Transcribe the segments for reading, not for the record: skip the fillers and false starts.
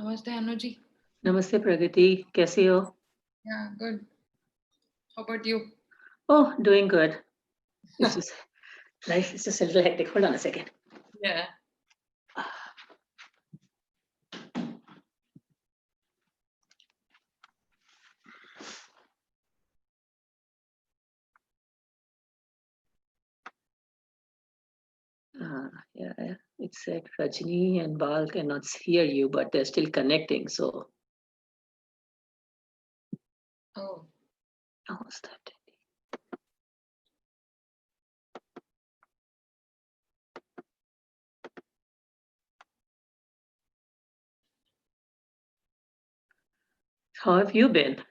Namaste, Anuji. Namaste, Pragati. कैसी हो? Yeah, good. How about you? Oh, doing good. It's just life is just a little hectic. Hold on a second. Yeah. Yeah, it said Rajni and Bal cannot hear you, but they're still connecting. So, Oh, how's that? How have you been?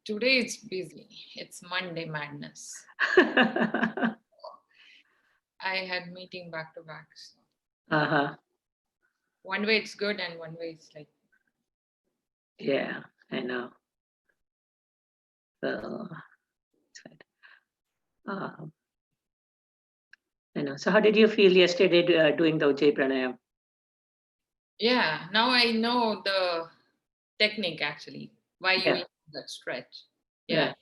today it's busy. It's Monday madness. I had meeting back to back. So one way it's good and one way it's like. Yeah, I know. So, I know. So, how did you feel yesterday doing the Ujjayi Pranayam? Yeah, now I know the technique actually. Why you use that stretch. Yeah.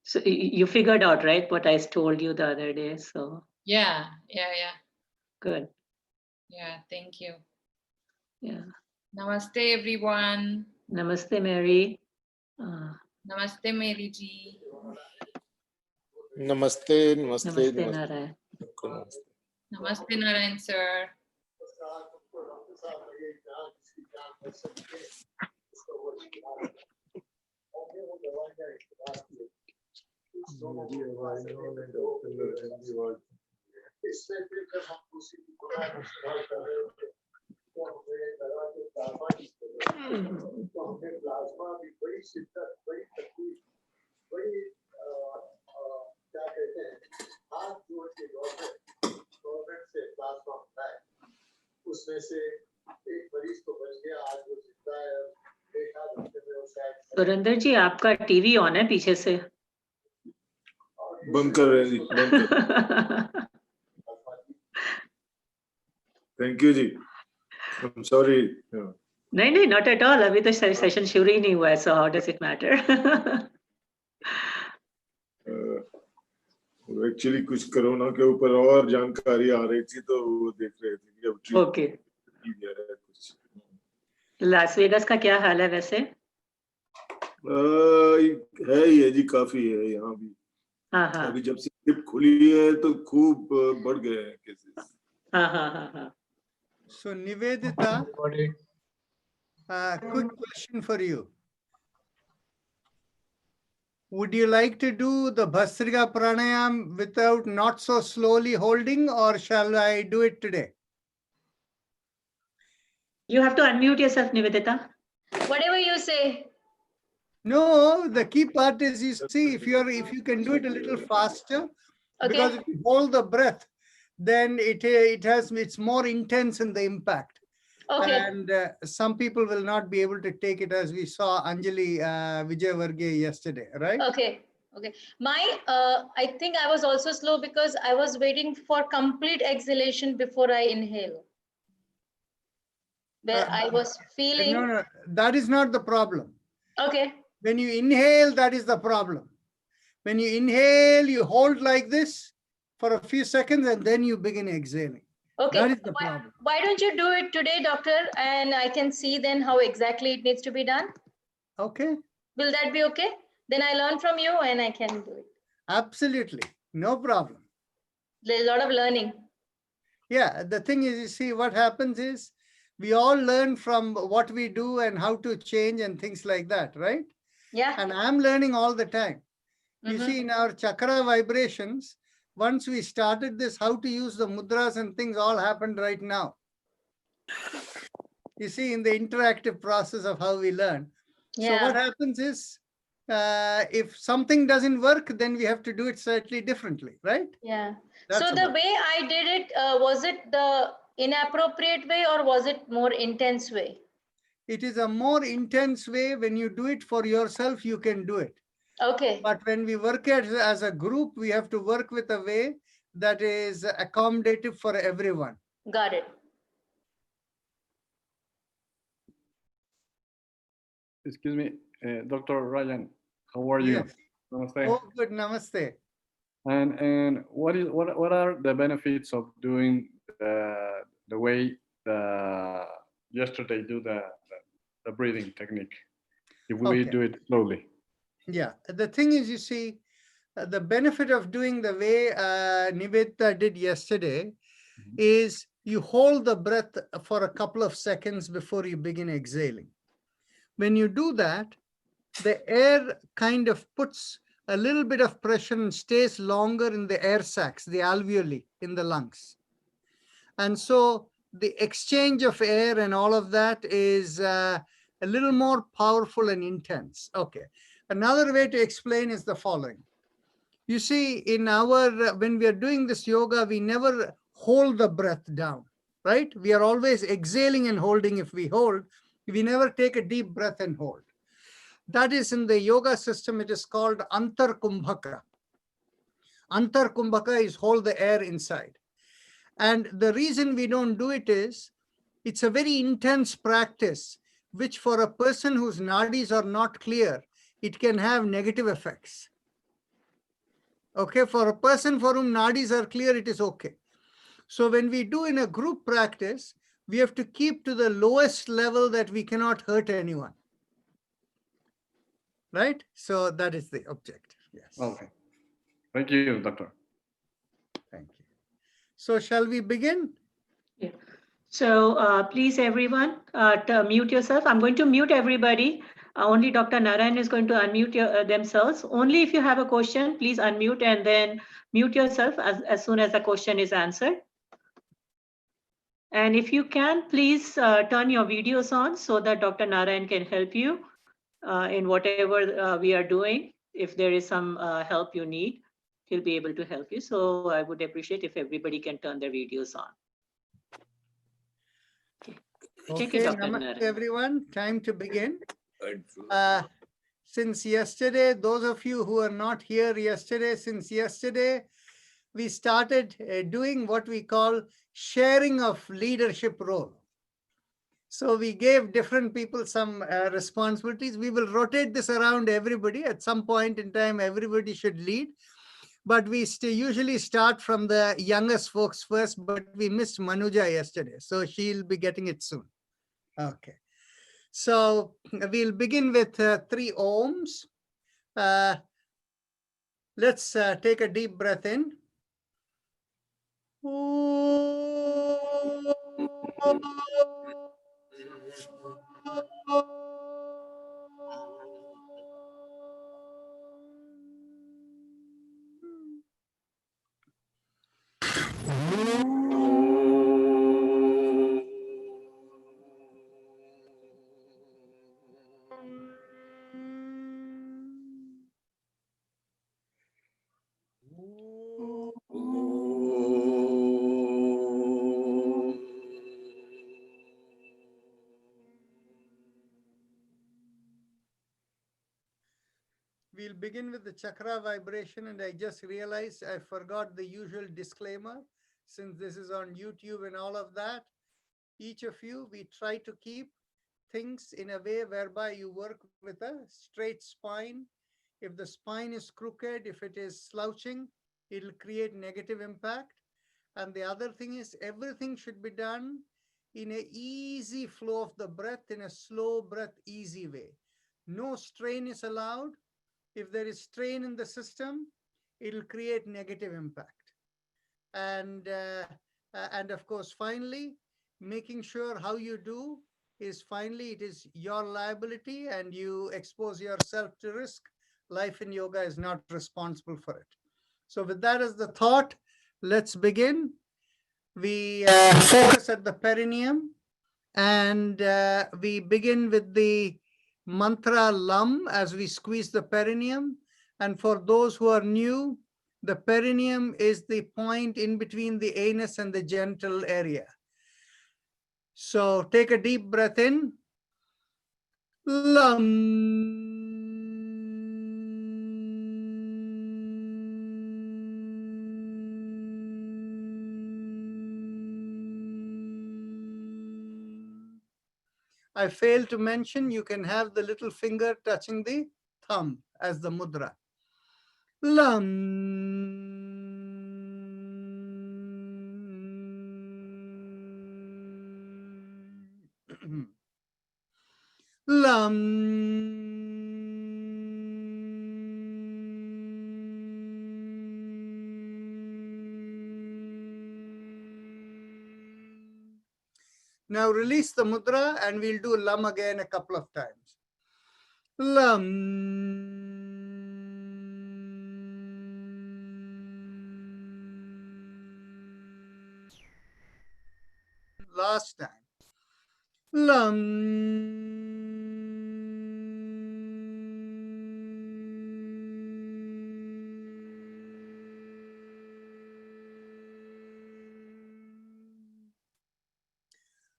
So you figured out, right, what I told you the other day? So Yeah. good. Yeah, thank you. Yeah. Namaste, everyone. Namaste, Mary. Namaste, Mary ji. Namaste, Namaste, Narayan. Namaste, Narayan sir. Surendra जी आपका TV on है पीछे से बंद कर रहे हैं thank you ji I am sorry नहीं not at all अभी तो सेशन शुरू ही नहीं हुआ है so how does it matter actually कुछ कोरोना के ऊपर और जानकारी आ रही थी तो वो देख रहे थे कि अब ओके लास वेगास का क्या हाल है वैसे है ही है जी काफी है यहाँ भी अभी जब से ट्रिप खुली है तो खूब बढ़ गए हैं केसेस हाँ So Nivedita, quick question for you. Would you like to do the Bhastrika Pranayam without not so slowly holding, or shall I do it today? You have to unmute yourself, Nivedita. Whatever you say. No, the key part is, you see, if you can do it a little faster, because if you hold the breath, then it's more intense in the impact. Okay. And some people will not be able to take it, as we saw Anjali Vijayvargiya yesterday, right? Okay. I think I was also slow because I was waiting for complete exhalation before I inhale. Where I was feeling. No, that is not the problem. Okay. When you inhale, that is the problem. When you inhale, you hold like this for a few seconds and then you begin exhaling. Okay. That is the problem. Why don't you do it today, doctor? And I can see then how exactly it needs to be done. Okay. Will that be okay? Then I learn from you and I can do it. Absolutely. No problem. There's a lot of learning. Yeah. The thing is, you see, what happens is we all learn from what we do and how to change and things like that, right? Yeah. And I'm learning all the time. You see, in our chakra vibrations, once we started this, how to use the mudras and things all happened right now. You see, in the interactive process of how we learn. Yeah. So what happens is, if something doesn't work, then we have to do it slightly differently, right? Yeah. That's so the way I did it, was it the inappropriate way or was it more intense way? It is a more intense way. When you do it for yourself, you can do it. Okay. But when we work as a group, we have to work with a way that is accommodative for everyone. Got it. excuse me, Dr. Ryan, how are you? Yes. Namaste. Oh, good. Namaste. And what are the benefits of doing the way yesterday do the breathing technique if we do it slowly? Yeah, the thing is, you see, the benefit of doing the way Nivedita did yesterday is you hold the breath for a couple of seconds before you begin exhaling. When you do that, the air kind of puts a little bit of pressure and stays longer in the air sacs, the alveoli in the lungs. And so the exchange of air and all of that is a little more powerful and intense. Okay. Another way to explain is the following. You see, in when we are doing this yoga, we never hold the breath down, right? We are always exhaling and holding. If we hold, we never take a deep breath and hold. That is, in the yoga system, it is called Antar Kumbhaka. Antar Kumbhaka is hold the air inside. And the reason we don't do it is, it's a very intense practice, which for a person whose nadis are not clear, it can have negative effects. Okay, for a person for whom nadis are clear, it is okay. So when we do in a group practice, we have to keep to the lowest level that we cannot hurt anyone. Right? So that is the objective. Yes. Okay. Thank you, Doctor. Thank you. So shall we begin? Yeah. So please, everyone, mute yourself. I'm going to mute everybody. Only Dr. Narayan is going to unmute themselves. Only if you have a question, please unmute and then mute yourself as soon as the question is answered. And if you can, please turn your videos on so that Dr. Narayan can help you in whatever we are doing. If there is some help you need, he'll be able to help you. So I would appreciate if everybody can turn their videos on. Okay, namaste everyone. Time to begin. Since yesterday, those of you who are not here yesterday, since yesterday, we started doing what we call sharing of leadership role. So we gave different people some responsibilities. We will rotate this around everybody. At some point in time, everybody should lead. But we usually start from the youngest folks first, but we missed Manuja yesterday. So she'll be getting it soon. Okay. So we'll begin with 3 ohms. Let's take a deep breath in. We'll begin with the chakra vibration, and I just realized I forgot the usual disclaimer. Since this is on YouTube and all of that, each of you, we try to keep things in a way whereby you work with a straight spine. If the spine is crooked, if it is slouching, it'll create negative impact. And the other thing is, everything should be done in an easy flow of the breath, in a slow breath, easy way. No strain is allowed. If there is strain in the system, it'll create negative impact. And of course, finally, making sure how you do is finally, it is your liability and you expose yourself to risk. Life in yoga is not responsible for it. So with that as the thought, let's begin. We focus at the perineum, and we begin with the mantra LAM as we squeeze the perineum. And for those who are new, the perineum is the point in between the anus and the genital area. So take a deep breath in. LAM. I failed to mention, you can have the little finger touching the thumb as the mudra. Lam. Now release the mudra and we'll do lam again a couple of times. Lam. Last time. Lam.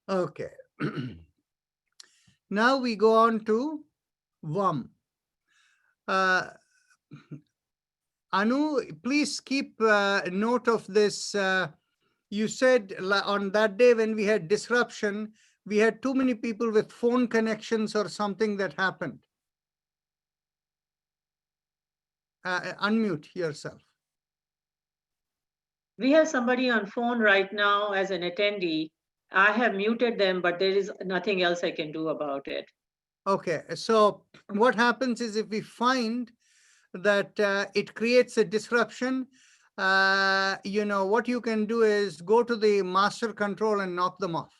Okay. Now we go on to Vam. Anu, please keep note of this. You said on that day when we had disruption, we had too many people with phone connections or something that happened. Unmute yourself. We have somebody on phone right now as an attendee. I have muted them, but there is nothing else I can do about it. Okay, so what happens is if we find that it creates a disruption, you know, what you can do is go to the master control and knock them off.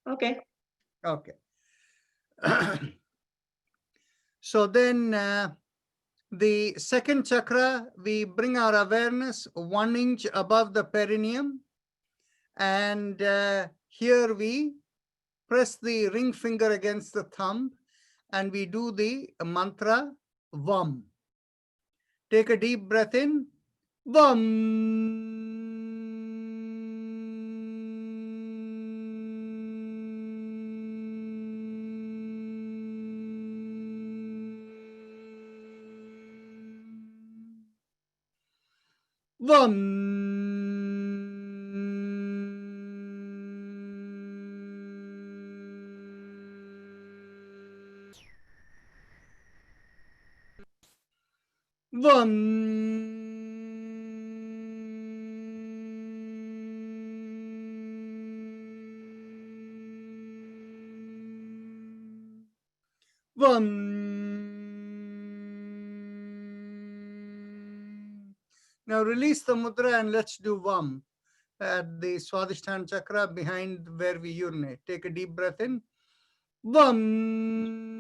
Okay. Okay. So then the second chakra, we bring our awareness 1 inch above the perineum. And here we press the ring finger against the thumb and we do the mantra Vam. Take a deep breath in. Vam. Now release the mudra and let's do Vam at the Swadhisthana chakra behind where we urinate. Take a deep breath in. Vam.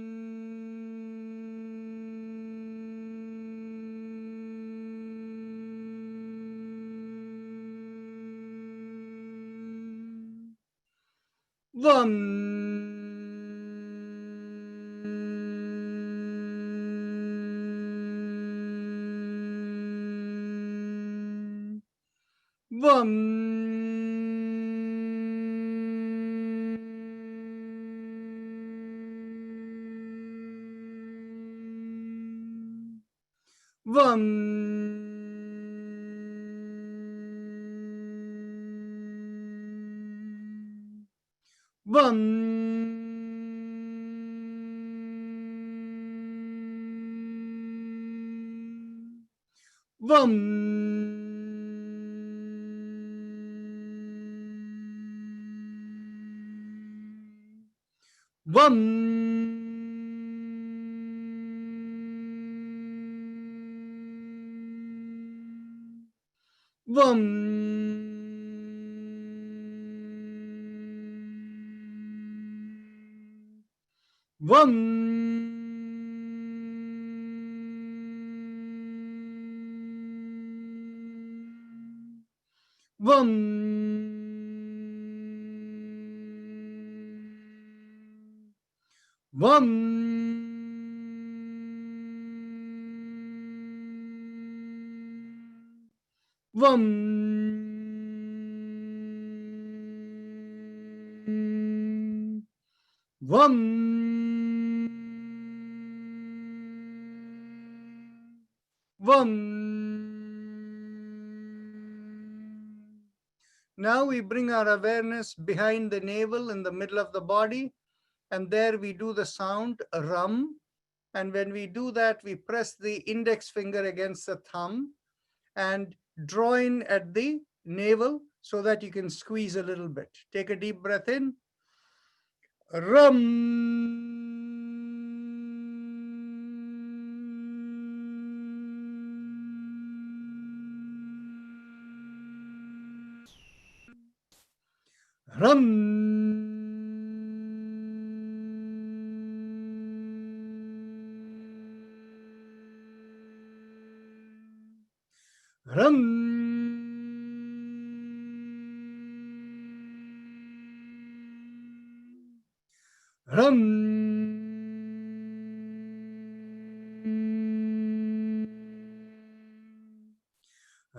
Now we bring our awareness behind the navel in the middle of the body, and there we do the sound ram. And when we do that, we press the index finger against the thumb and draw in at the navel so that you can squeeze a little bit. Take a deep breath in. Ram. Ram. Ram. Ram.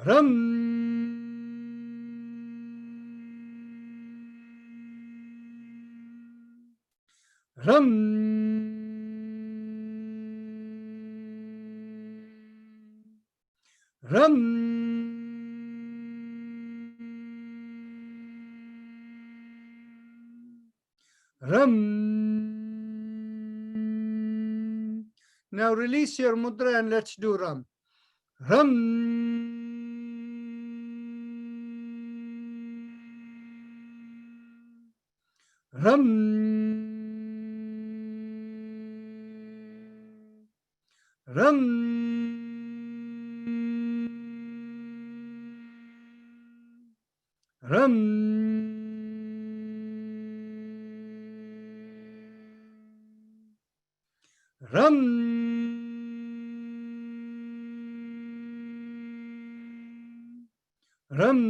Ram. Ram. Ram. Ram. Now release your mudra and let's do Ram. Ram. Ram. Ram. Ram. Ram. Ram.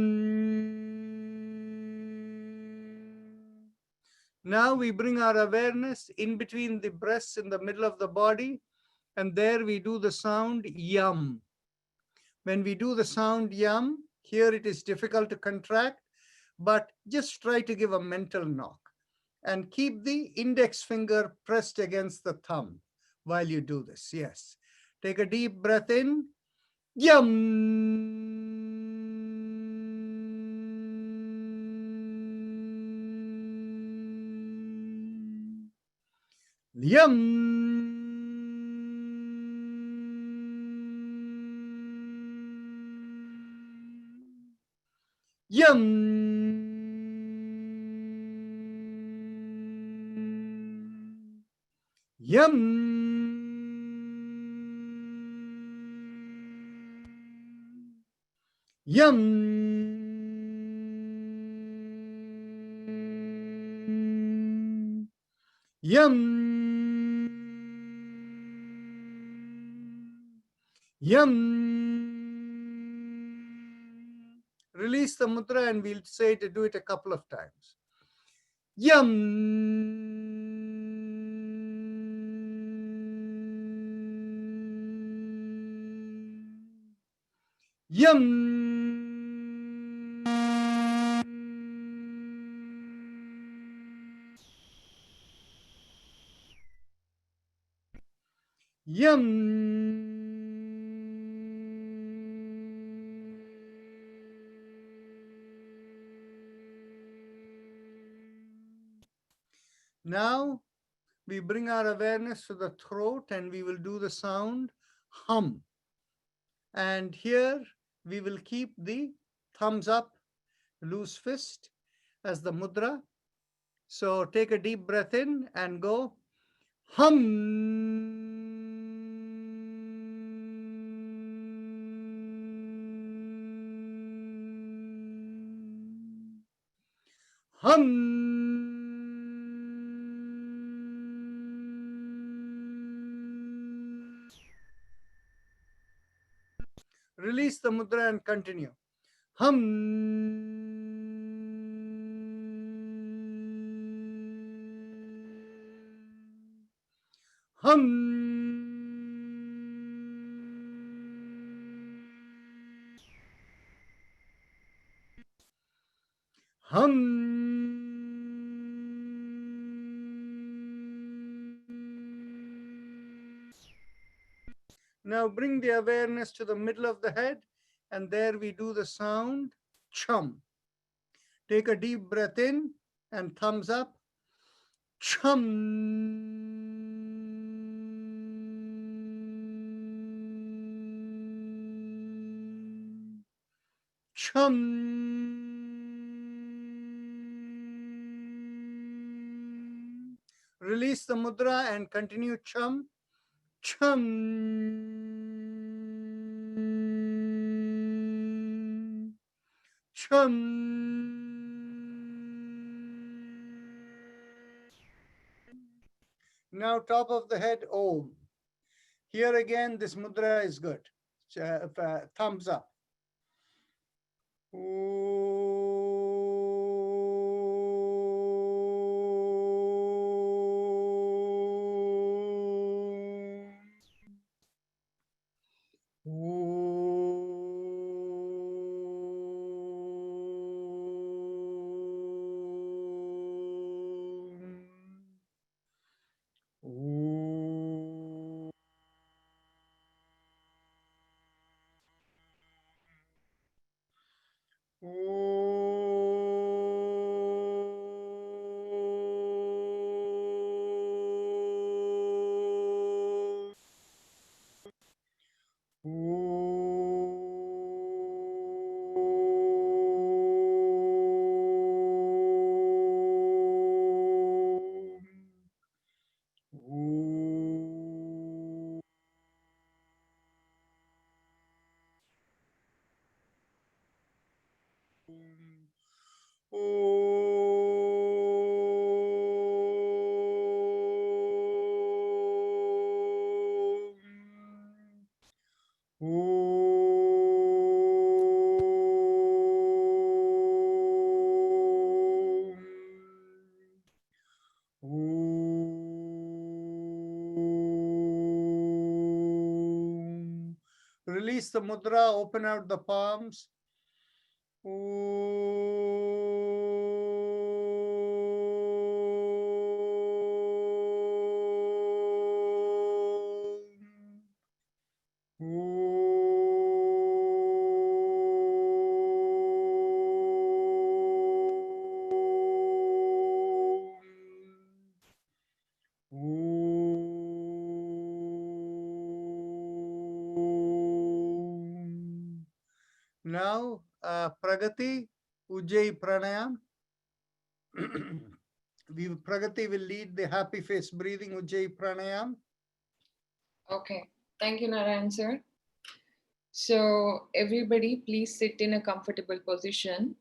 Now we bring our awareness in between the breasts in the middle of the body, and there we do the sound yum. When we do the sound yum, here it is difficult to contract, but just try to give a mental knock and keep the index finger pressed against the thumb while you do this. Yes. Take a deep breath in. Yum. Yum. Yum. Yum. Yum. Yum. Yum. Release the mudra and we'll say to do it a couple of times. Yum. Yum. Yum. Now we bring our awareness to the throat and we will do the sound hum. And here we will keep the thumbs up, loose fist as the mudra. So take a deep breath in and go hum. Hum. Release the mudra and continue. Hum. Hum. Hum. Now bring the awareness to the middle of the head, and there we do the sound chum. Take a deep breath in and thumbs up. Chum. Chum. Release the mudra and continue chum. Chum. Chum. Now top of the head, Om. Here again, this mudra is good. Thumbs up. Release the mudra, open out the palms. Now, Pragati, Ujjayi Pranayam. Pragati will lead the happy face breathing Ujjayi Pranayam. Okay, thank you, Narayan sir. So everybody, please sit in a comfortable position.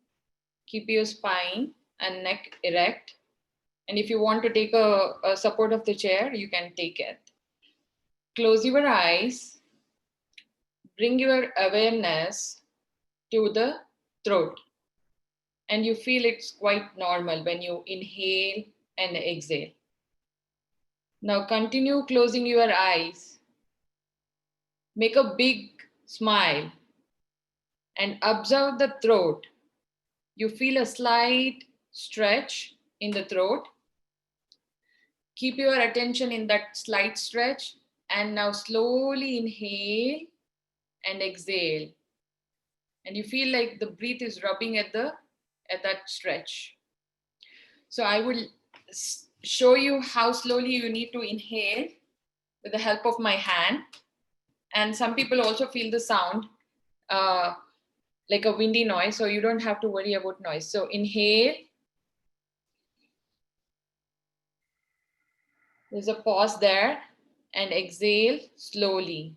Keep your spine and neck erect. And if you want to take a support of the chair, you can take it. Close your eyes. Bring your awareness to the throat. And you feel it's quite normal when you inhale and exhale. Now continue closing your eyes. Make a big smile and observe the throat. You feel a slight stretch in the throat. Keep your attention in that slight stretch and now slowly inhale and exhale. And you feel like the breath is rubbing at that stretch. So I will show you how slowly you need to inhale with the help of my hand. And some people also feel the sound like a windy noise, so you don't have to worry about noise. So inhale. There's a pause there, and exhale slowly.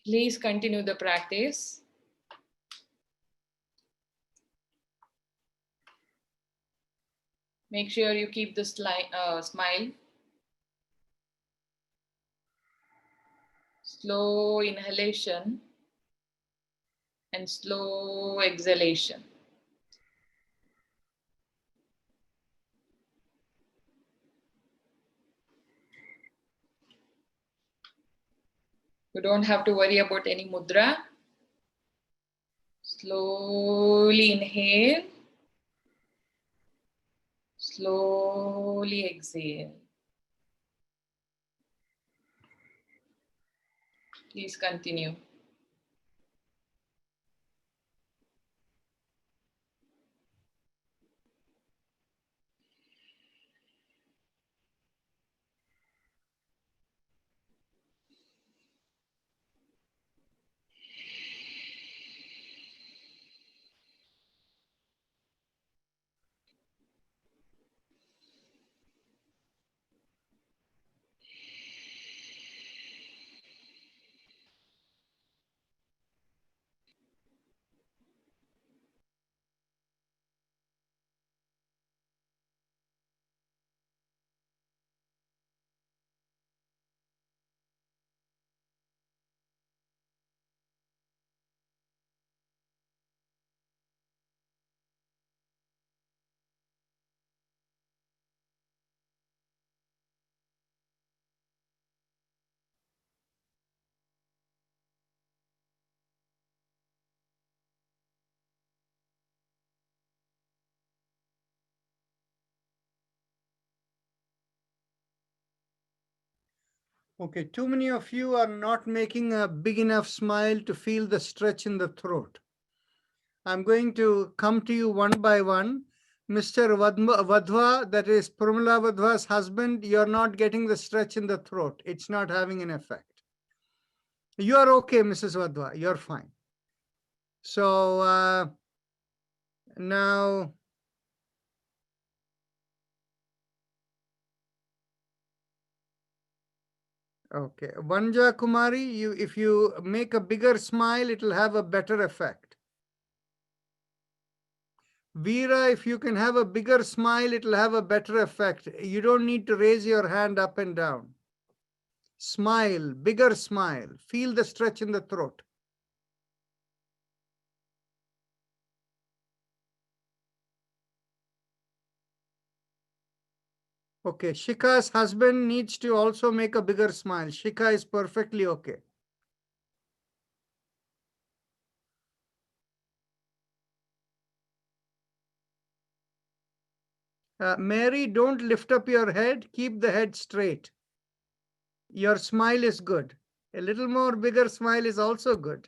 Please continue the practice. Make sure you keep the smile. Slow inhalation and slow exhalation. You don't have to worry about any mudra. Slowly inhale. Slowly exhale. Please continue. Okay, too many of you are not making a big enough smile to feel the stretch in the throat. I'm going to come to you one by one. Mr. Vadhva, that is Pramila Vadhva's husband, you're not getting the stretch in the throat. It's not having an effect. You are okay, Mrs. Vadhva, you're fine. So now, okay, Vanja Kumari, if you make a bigger smile, it'll have a better effect. Veera, if you can have a bigger smile, it'll have a better effect. You don't need to raise your hand up and down. Smile, bigger smile. Feel the stretch in the throat. Okay, Shika's husband needs to also make a bigger smile. Shika is perfectly okay. Mary, don't lift up your head. Keep the head straight. Your smile is good. A little more bigger smile is also good.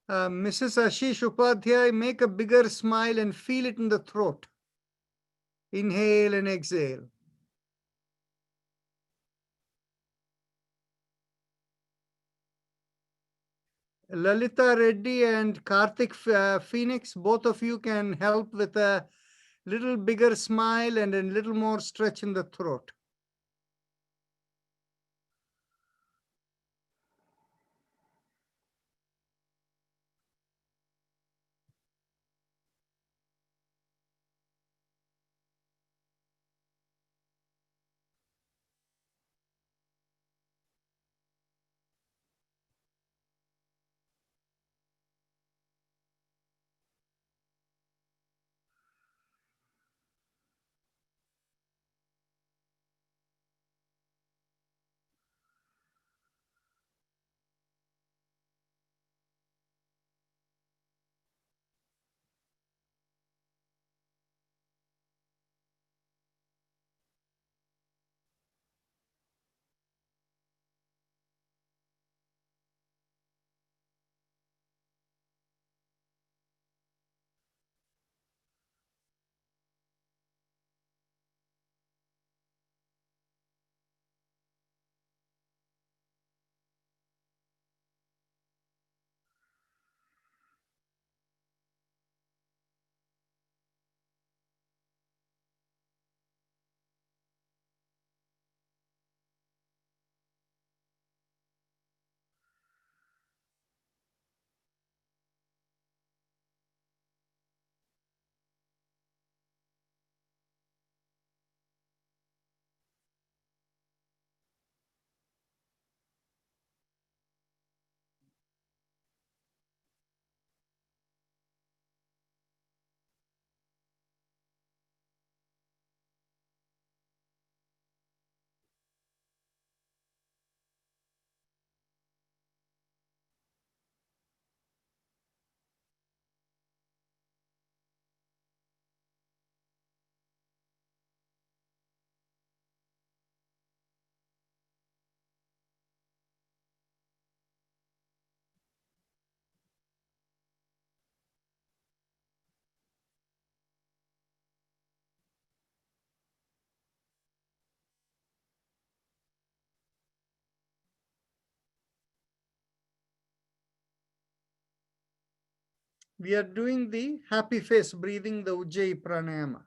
Mrs. Ashish Upadhyay, make a bigger smile and feel it in the throat. Inhale and exhale. Lalita Reddy and Karthik Phoenix, both of you can help with a little bigger smile and a little more stretch in the throat. We are doing the happy face breathing, the Ujjayi Pranayama.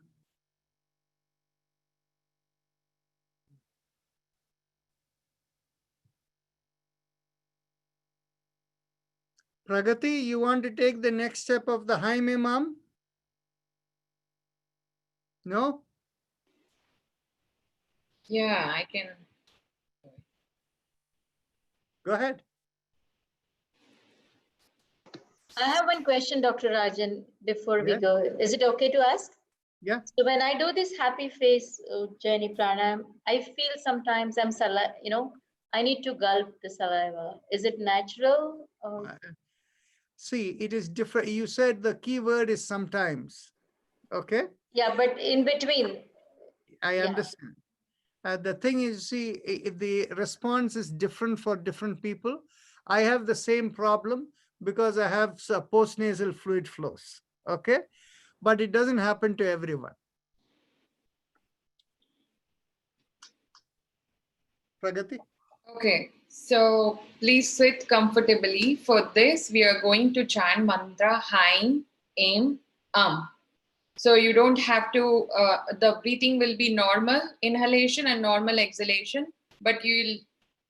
Pragati, you want to take the next step of the Haim Imam? No? Yeah, I can. Go ahead. I have one question, Dr. Rajan, before we Yes. go. Is it okay to ask? Yeah. So when I do this happy face journey pranayam, I feel sometimes I need to gulp the saliva. Is it natural? See, it is different. You said the key word is sometimes. Okay? Yeah, but in between. I Yeah. understand. The thing is, see, the response is different for different people. I have the same problem because I have postnasal fluid flows. Okay? But it doesn't happen to everyone. Pragati? Okay, so please sit comfortably. For this, we are going to chant mantra Haim, Aim, So you don't have to, the breathing will be normal inhalation and normal exhalation, but you'll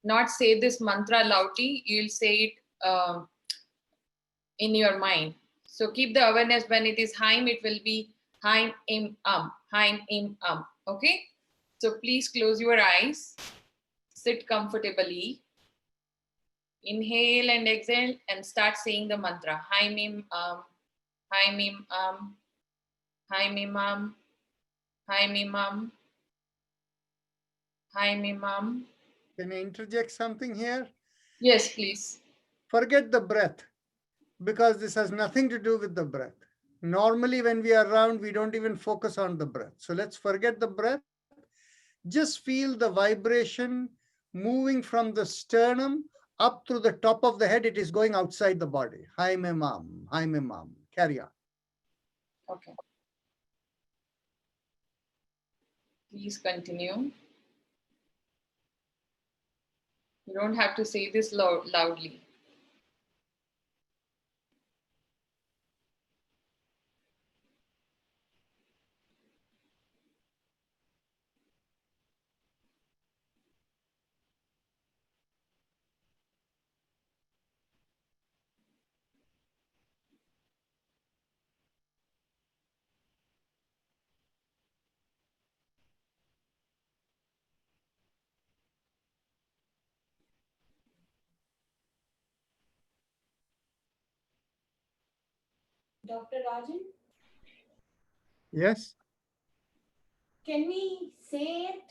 not say this mantra loudly, you'll say it in your mind. So keep the awareness when it is Haim, it will be Haim, Im, Haim, Im, Okay? So please close your eyes, sit comfortably. Inhale and exhale and start saying the mantra. Hi Mim Hi Mim Hi Mimam, Hi Mimam, Hi Mimam. Can I interject something here? Yes, please. Forget the breath, because this has nothing to do with the breath. Normally, when we are around, we don't even focus on the breath. So let's forget the breath. Just feel the vibration moving from the sternum up through the top of the head. It is going outside the body. Hi, Imam. Hi, Imam. Carry on. Okay. Please continue. You don't have to say this loudly. Dr. Rajan, Yes? can we say it?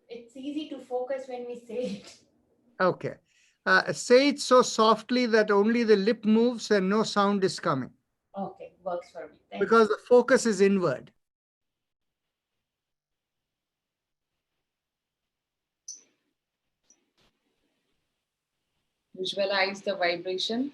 It's easy to focus when we say it. Okay. Say it so softly that only the lip moves and no sound is coming. Okay, works for me. Thank Because the focus is inward. Visualize the vibration.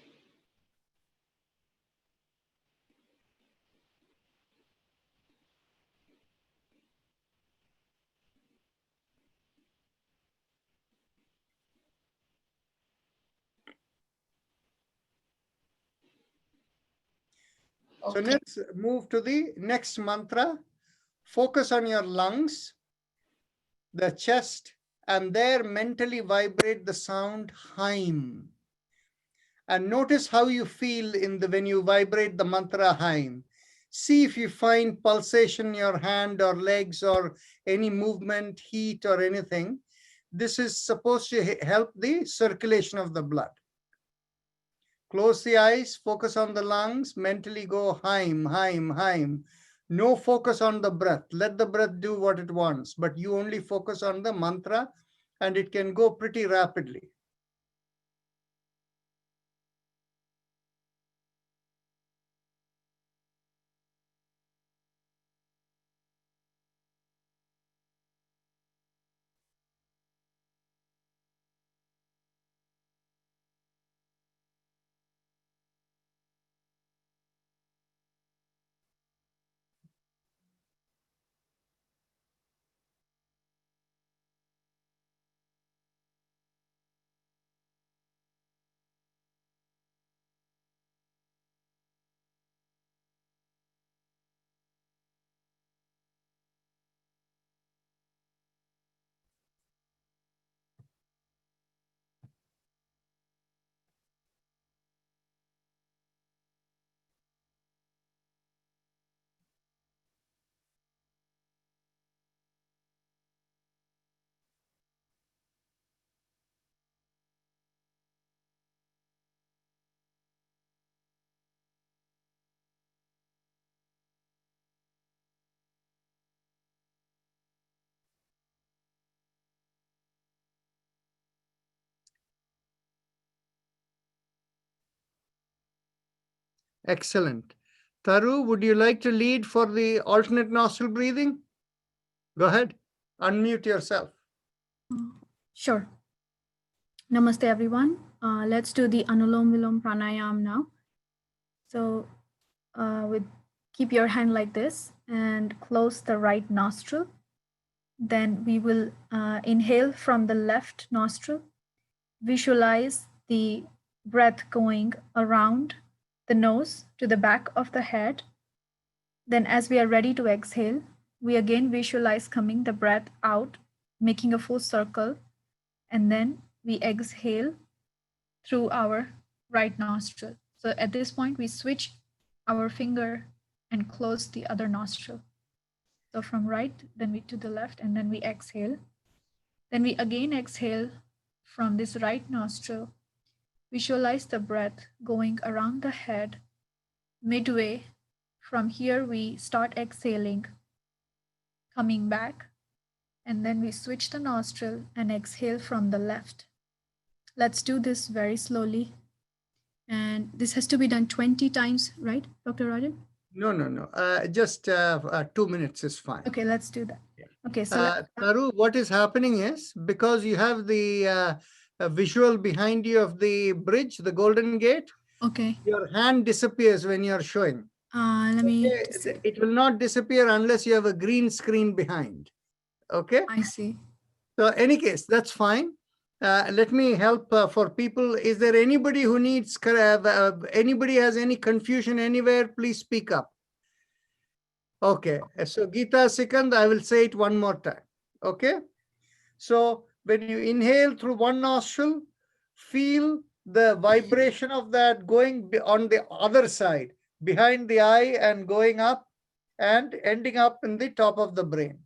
So let's move to the next mantra. Focus on your lungs, the chest, and there mentally vibrate the sound Haim. And notice how you feel when you vibrate the mantra Haim. See if you find pulsation in your hand or legs or any movement, heat or anything. This is supposed to help the circulation of the blood. Close the eyes, focus on the lungs, mentally go Haim, Haim, Haim. No focus on the breath. Let the breath do what it wants, but you only focus on the mantra, and it can go pretty rapidly. Excellent. Taru, would you like to lead for the alternate nostril breathing? Go ahead. Unmute yourself. Sure. Namaste, everyone. Let's do the Anulom Vilom Pranayam now. So keep your hand like this and close the right nostril. Then we will inhale from the left nostril. Visualize the breath going around the nose to the back of the head. Then as we are ready to exhale, we again visualize coming the breath out, making a full circle, and then we exhale through our right nostril. So at this point, we switch our finger and close the other nostril. So from right, then we to the left, and then we exhale. Then we again exhale from this right nostril. Visualize the breath going around the head. Midway, from here, we start exhaling, coming back, and then we switch the nostril and exhale from the left. Let's do this very slowly. And this has to be done 20 times, right, Dr. Rajan? No. Just 2 minutes is fine. Okay, let's do that. Yeah. Okay, so Taru, what is happening is, because you have the visual behind you of the bridge, the Golden Gate, okay. Your hand disappears when you're showing. Let me. It will not disappear unless you have a green screen behind. Okay. I see. So, any case, that's fine. Let me help for people. Is there anybody who needs? Anybody has any confusion anywhere? Please speak up. Okay. So, Geeta Sikand, I will say it one more time. Okay. So, when you inhale through one nostril, feel the vibration of that going on the other side, behind the eye and going up and ending up in the top of the brain.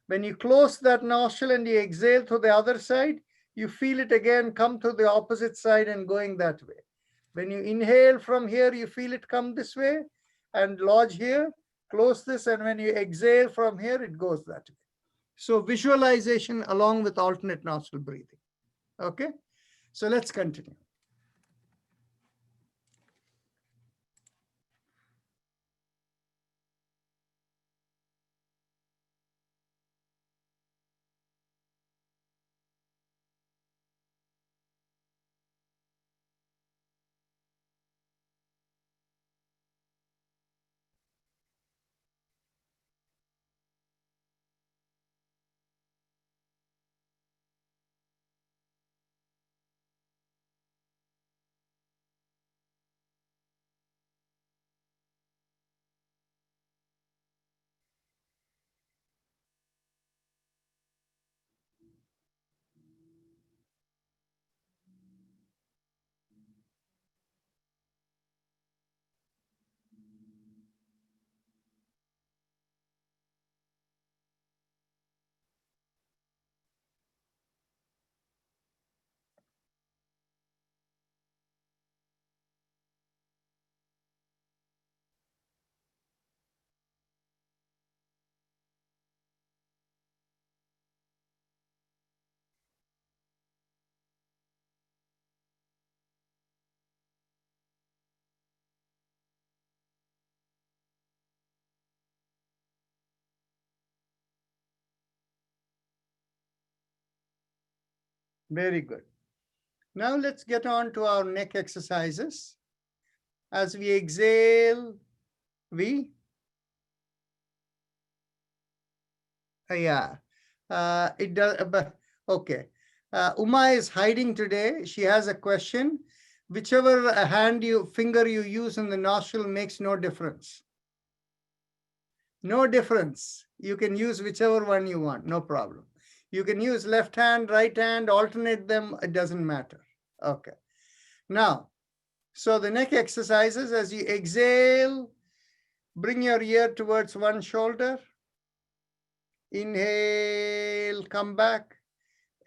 When you close that nostril and you exhale to the other side, you feel it again come to the opposite side and going that way. When you inhale from here, you feel it come this way and lodge here, close this, and when you exhale from here, it goes that way. So visualization along with alternate nostril breathing. Okay, so let's continue. Very good. Now let's get on to our neck exercises. As we exhale, we it does. Okay. Uma is hiding today. She has a question. Whichever finger you use in the nostril makes no difference. No difference. You can use whichever one you want, no problem. You can use left hand, right hand, alternate them, it doesn't matter. Okay. Now, so the neck exercises, as you exhale, bring your ear towards one shoulder. Inhale, come back.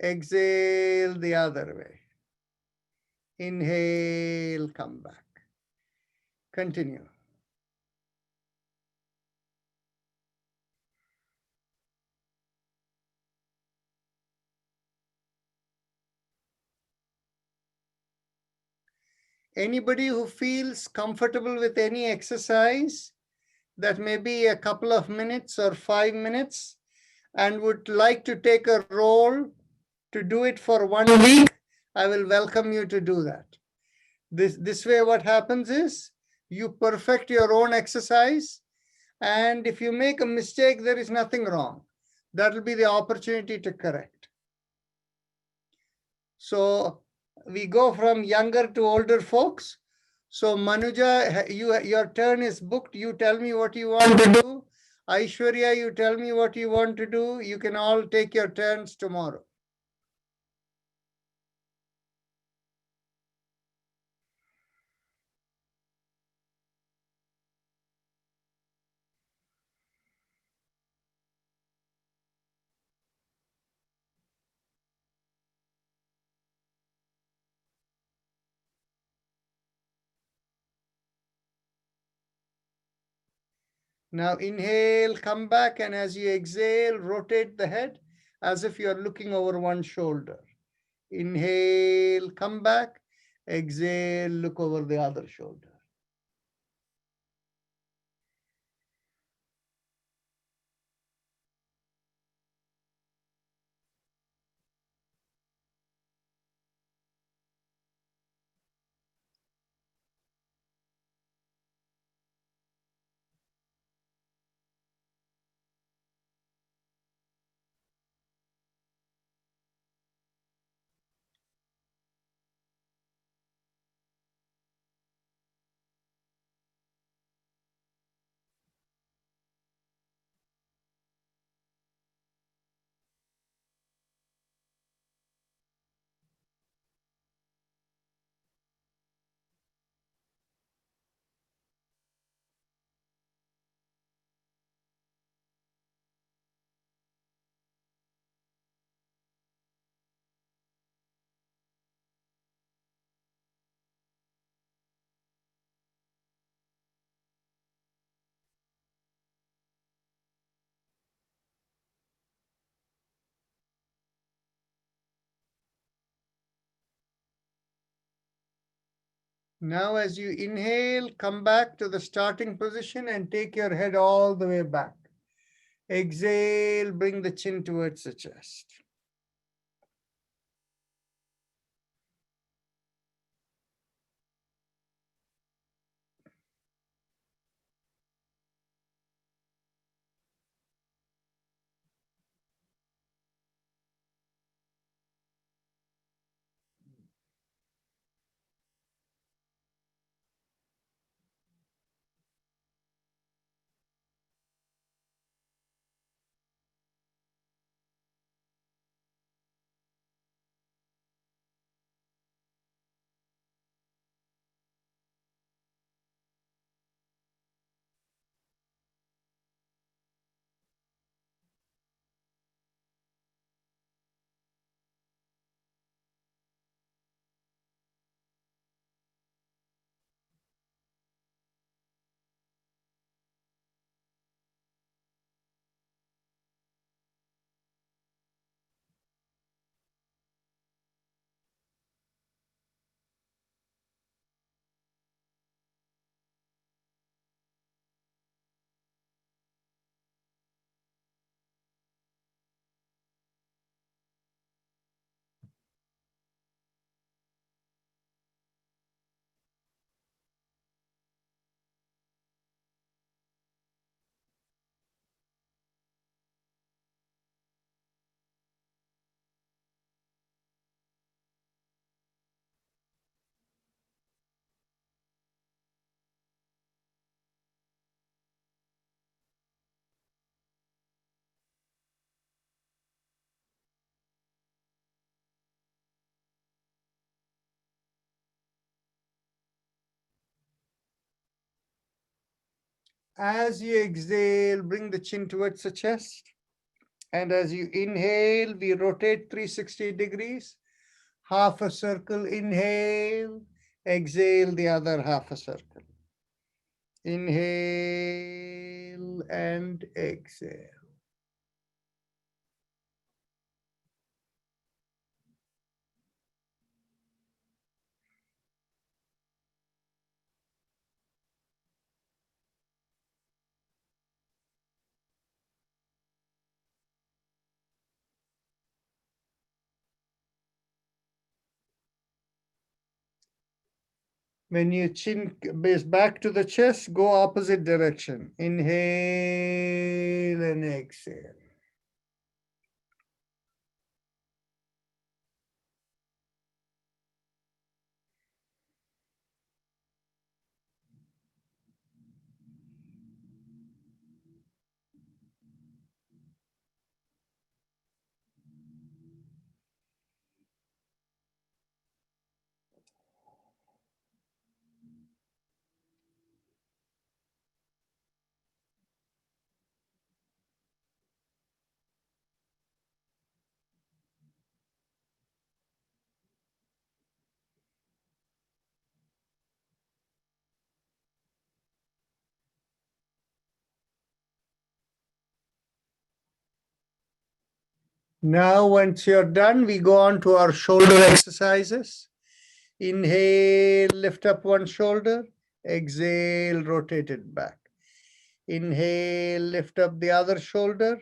Exhale the other way. Inhale, come back. Continue. Anybody who feels comfortable with any exercise, that may be a couple of minutes or 5 minutes, and would like to take a role to do it for 1 week, I will welcome you to do that. This way, what happens is you perfect your own exercise, and if you make a mistake, there is nothing wrong. That will be the opportunity to correct. So we go from younger to older folks. So Manuja, your turn is booked. You tell me what you want to do. Aishwarya, you tell me what you want to do. You can all take your turns tomorrow. Now inhale, come back, and as you exhale, rotate the head as if you're looking over one shoulder. Inhale, come back, exhale, look over the other shoulder. Now, as you inhale, come back to the starting position and take your head all the way back. Exhale, bring the chin towards the chest. As you exhale, bring the chin towards the chest. And as you inhale, we rotate 360 degrees. Half a circle, inhale. Exhale, the other half a circle. Inhale and exhale. When your chin is back to the chest, go opposite direction. Inhale and exhale. Now, once you're done, we go on to our shoulder exercises. Inhale, lift up one shoulder. Exhale, rotate it back. Inhale, lift up the other shoulder.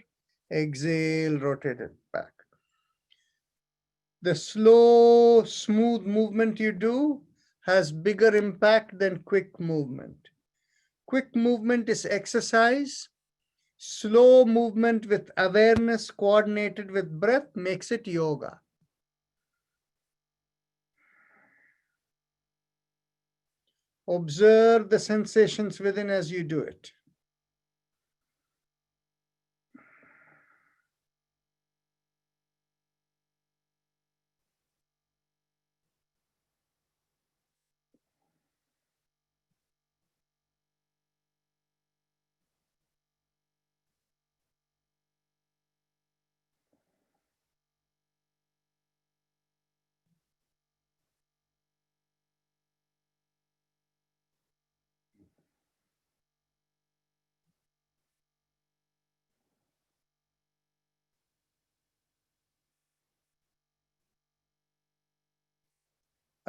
Exhale, rotate it back. The slow, smooth movement you do has bigger impact than quick movement. Quick movement is exercise. Slow movement with awareness coordinated with breath makes it yoga. Observe the sensations within as you do it.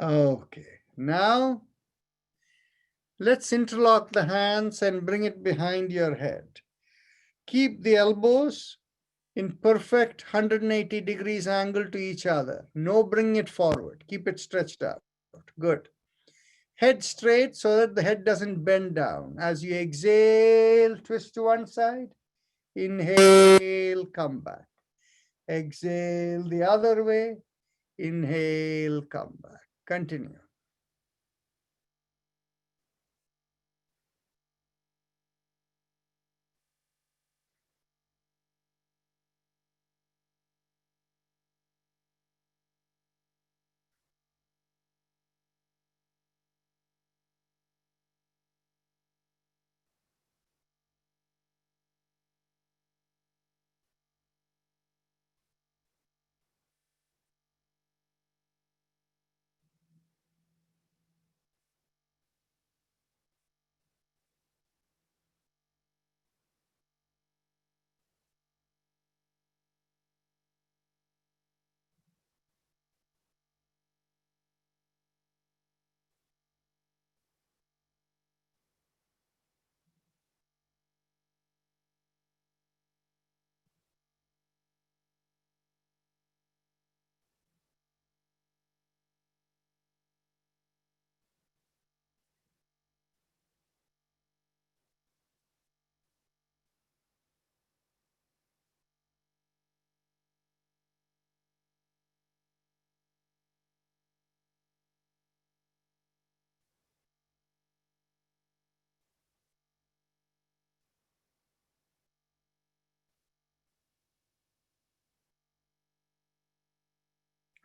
Okay, now let's interlock the hands and bring it behind your head. Keep the elbows in perfect 180 degrees angle to each other. No bring it forward. Keep it stretched out. Good. Head straight so that the head doesn't bend down. As you exhale, twist to one side. Inhale, come back. Exhale the other way. Inhale, come back. Continue.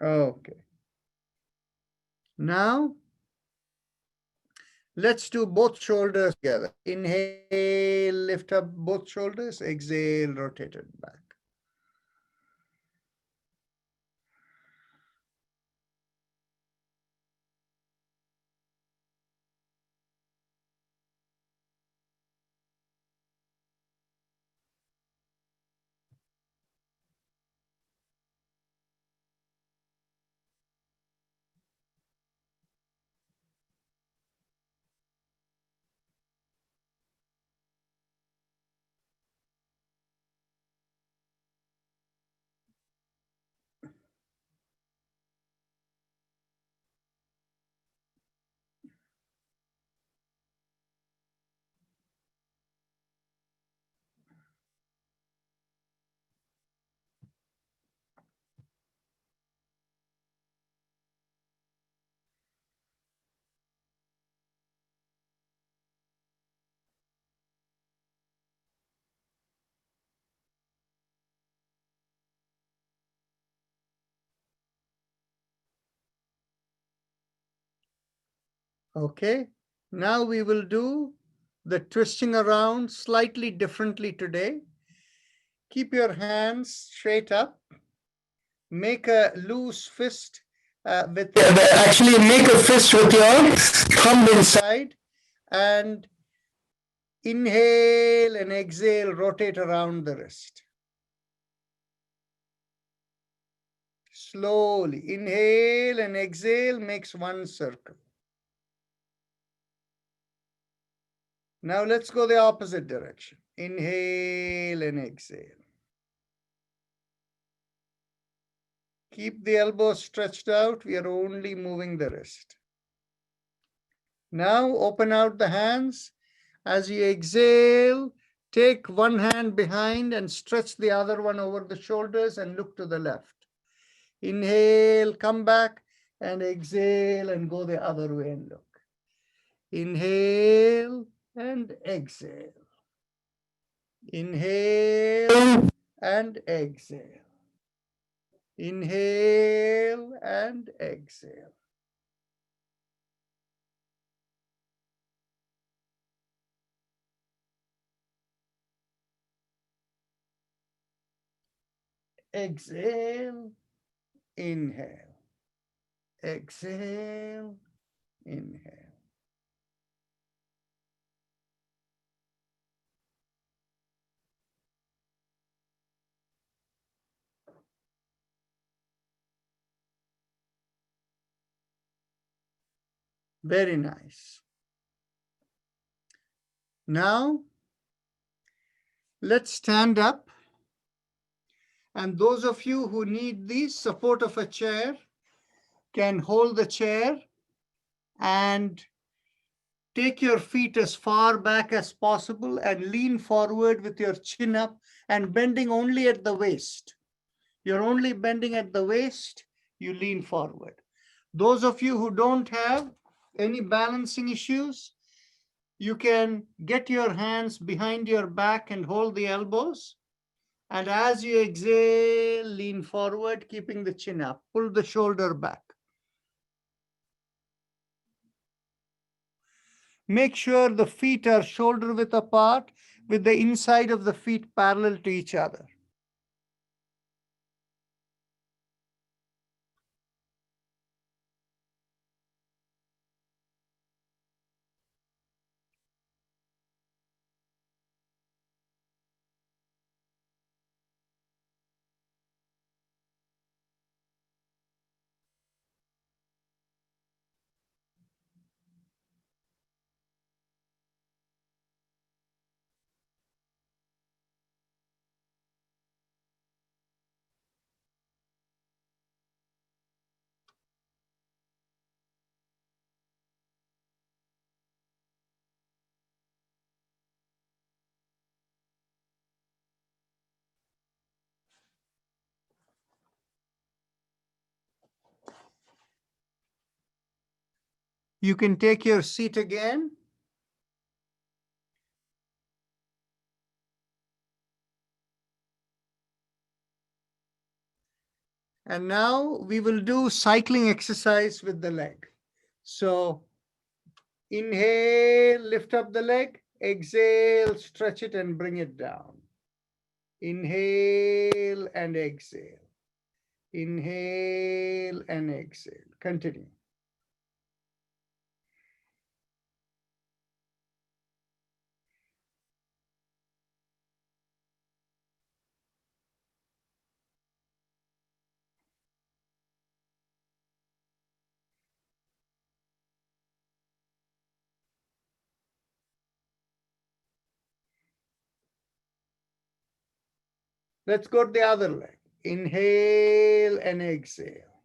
Okay. Now, let's do both shoulders together. Inhale, lift up both shoulders. Exhale, rotate it back. Okay. Now we will do the twisting around slightly differently today. Keep your hands straight up. Make a loose fist actually make a fist with your thumb inside, and inhale and exhale, rotate around the wrist. Slowly inhale and exhale, makes one circle. Now let's go the opposite direction. Inhale and exhale. Keep the elbows stretched out. We are only moving the wrist. Now open out the hands. As you exhale, take one hand behind and stretch the other one over the shoulders and look to the left. Inhale, come back, and exhale and go the other way and look. Inhale and exhale. Inhale and exhale. Inhale and exhale. Exhale, inhale. Exhale, inhale. Very nice. Now, let's stand up. And those of you who need the support of a chair can hold the chair and take your feet as far back as possible and lean forward with your chin up and bending only at the waist. You're only bending at the waist, you lean forward. Those of you who don't have any balancing issues, you can get your hands behind your back and hold the elbows. And as you exhale, lean forward, keeping the chin up. Pull the shoulder back. Make sure the feet are shoulder width apart with the inside of the feet parallel to each other. You can take your seat again. And now we will do cycling exercise with the leg. So inhale, lift up the leg. Exhale, stretch it and bring it down. Inhale and exhale. Inhale and exhale. Continue. Let's go to the other leg. Inhale and exhale.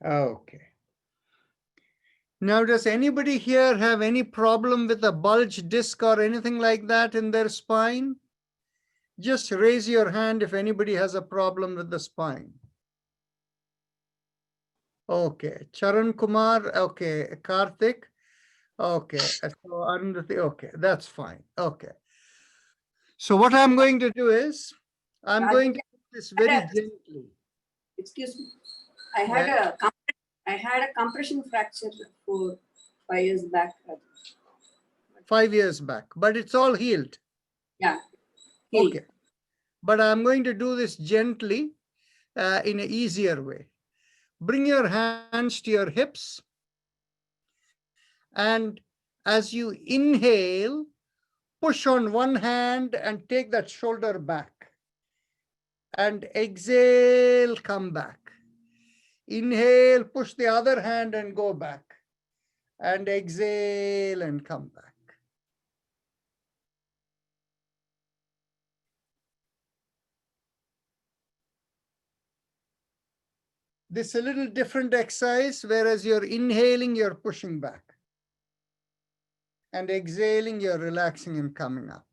Okay. Now, does anybody here have any problem with a bulge disc or anything like that in their spine? Just raise your hand if anybody has a problem with the spine. Okay, Charan Kumar, okay, Karthik, okay, so Arundhati, okay, that's fine, okay. So what I'm going to do is, I'm going to do this very gently. Excuse me. I had a compression fracture for 5 years back. 5 years back, but it's all healed. Yeah. Okay, but I'm going to do this gently in an easier way. Bring your hands to your hips, and as you inhale, push on one hand and take that shoulder back. And exhale, come back. Inhale, push the other hand and go back. And exhale and come back. This is a little different exercise, whereas you're inhaling, you're pushing back. And exhaling, you're relaxing and coming up.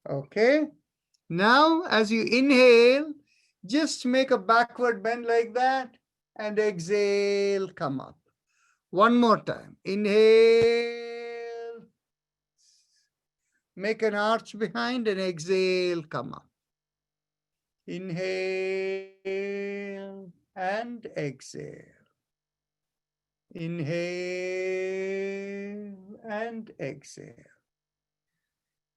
Okay. Now, as you inhale, just make a backward bend like that and exhale, come up. One more time. Inhale. Make an arch behind and exhale, come up. Inhale and exhale. Inhale and exhale.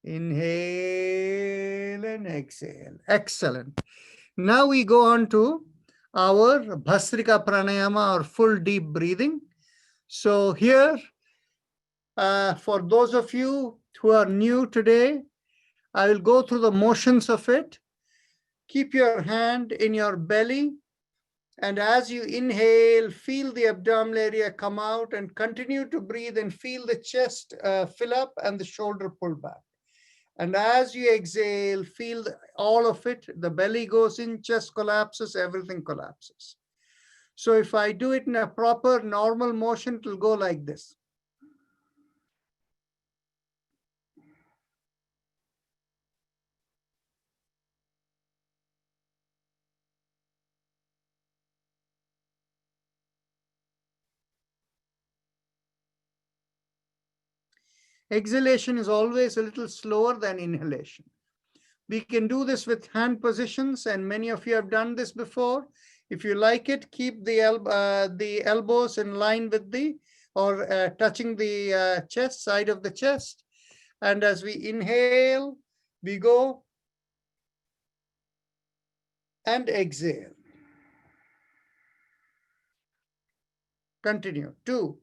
Inhale and exhale. Excellent. Now we go on to our Bhastrika Pranayama, or full deep breathing. So here, for those of you who are new today, I will go through the motions of it. Keep your hand in your belly, and as you inhale, feel the abdominal area come out, and continue to breathe and feel the chest fill up and the shoulder pull back. And as you exhale, feel all of it. The belly goes in, chest collapses, everything collapses. So if I do it in a proper normal motion, it will go like this. Exhalation is always a little slower than inhalation. We can do this with hand positions, and many of you have done this before. If you like it, keep the elbows in line with the, or touching the chest, side of the chest. And as we inhale, we go and exhale. Continue. 2.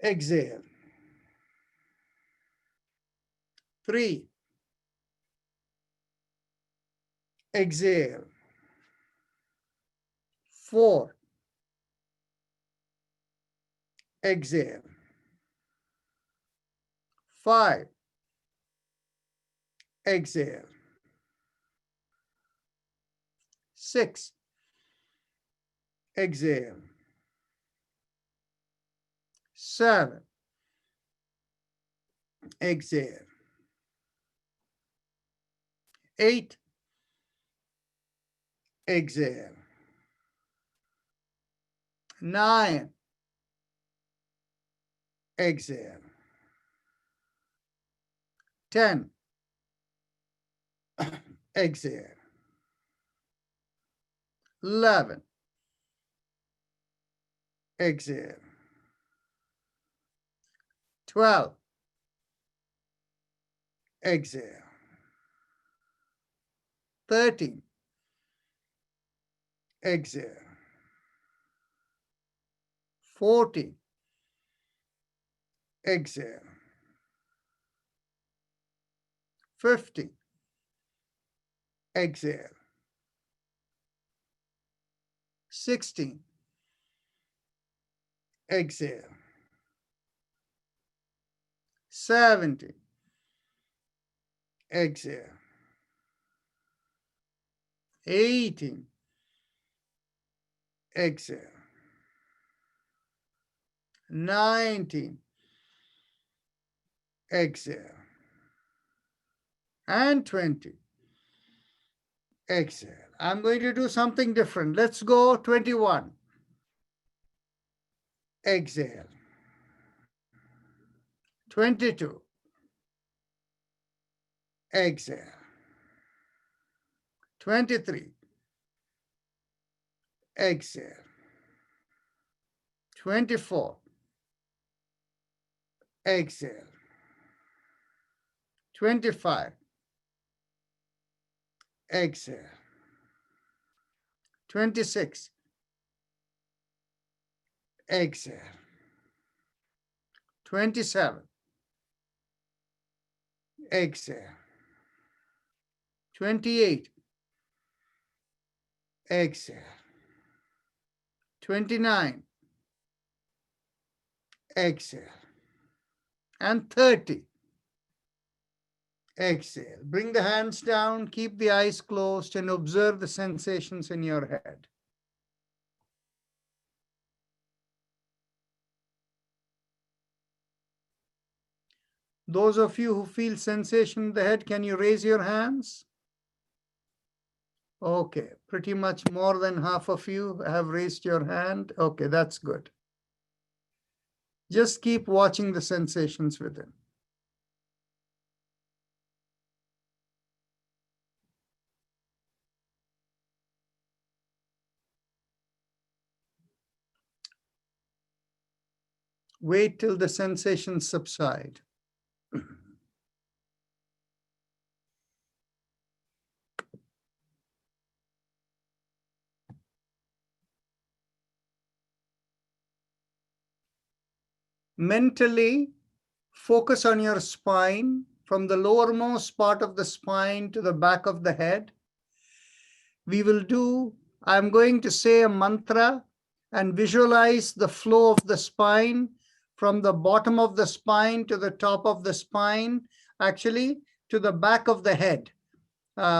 Exhale. 3. Exhale. 4. Exhale. 5. Exhale. 6. Exhale. 7. Exhale. 8. Exhale. 9. Exhale. 10. Exhale. 11. Exhale. 12. Exhale. 13. Exhale. 14. Exhale. 50. Exhale. 60. Exhale. 70. Exhale. 80. Exhale. 19. Exhale. And 20. Exhale. I'm going to do something different. Let's go 21. Exhale. 22. Exhale. 23. Exhale. 24. Exhale. 25. Exhale. 26. Exhale. 27. Exhale. 28. Exhale. 29. Exhale. And 30. Exhale. Bring the hands down, keep the eyes closed, and observe the sensations in your head. Those of you who feel sensation in the head, can you raise your hands? Okay, pretty much more than half of you have raised your hand. Okay, that's good. Just keep watching the sensations within. Wait till the sensations subside. Mentally, focus on your spine from the lowermost part of the spine to the back of the head. I'm going to say a mantra and visualize the flow of the spine from the bottom of the spine to the top of the spine, actually to the back of the head.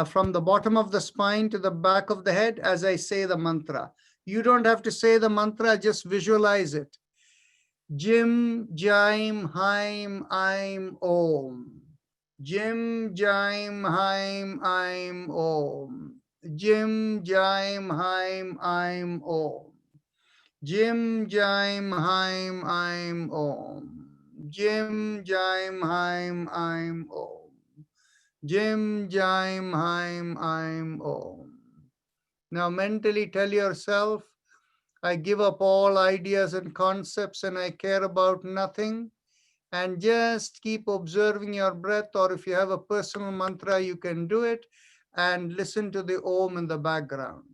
From the bottom of the spine to the back of the head as I say the mantra. You don't have to say the mantra, just visualize it. Jim, Jaim, Haim, Aim, Om. Jim, Jaim, Haim, Aim, Om. Jim, Jaim, Haim, Aim, Om. Jim, Jaim, Haim, Aim, Om. Jim, Jaim, Haim, Aim, Om. Jim, Jaim, Haim, Aim, Om. Now mentally tell yourself, I give up all ideas and concepts and I care about nothing. And just keep observing your breath, or if you have a personal mantra, you can do it and listen to the Om in the background.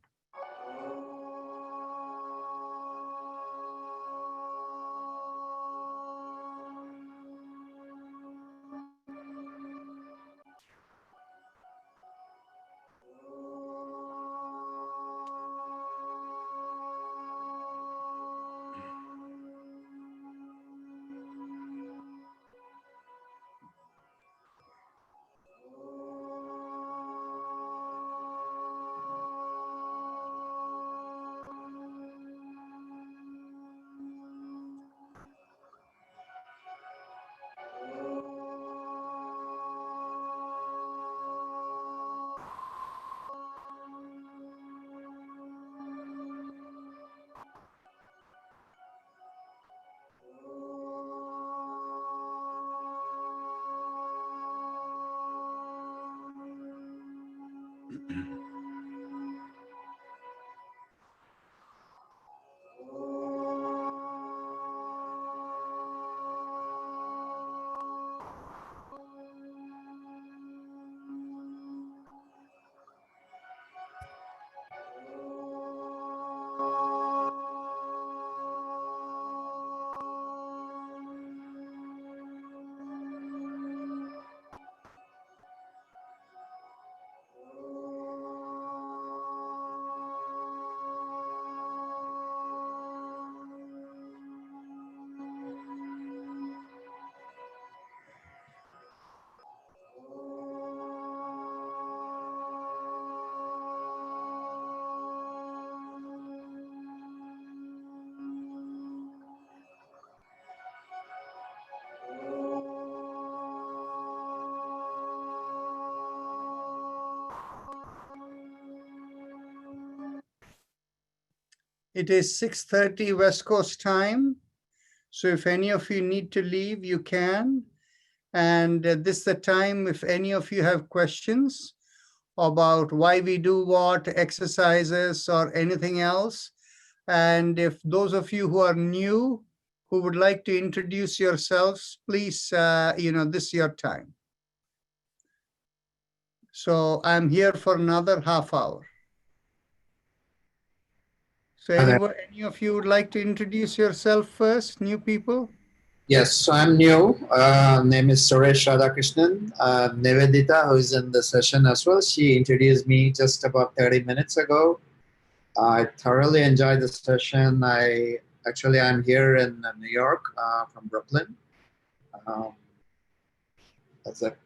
It is 6:30 West Coast time. So if any of you need to leave, you can. And this is the time if any of you have questions about why we do what, exercises or anything else. And if those of you who are new, who would like to introduce yourselves, please, this is your time. So I'm here for another half hour. So any of you would like to introduce yourself first, new people? Yes, so I'm new. Name is Suresh Radhakrishnan. Nivedita, who is in the session as well, she introduced me just about 30 minutes ago. I thoroughly enjoyed the session. I'm here in New York from Brooklyn. That's it.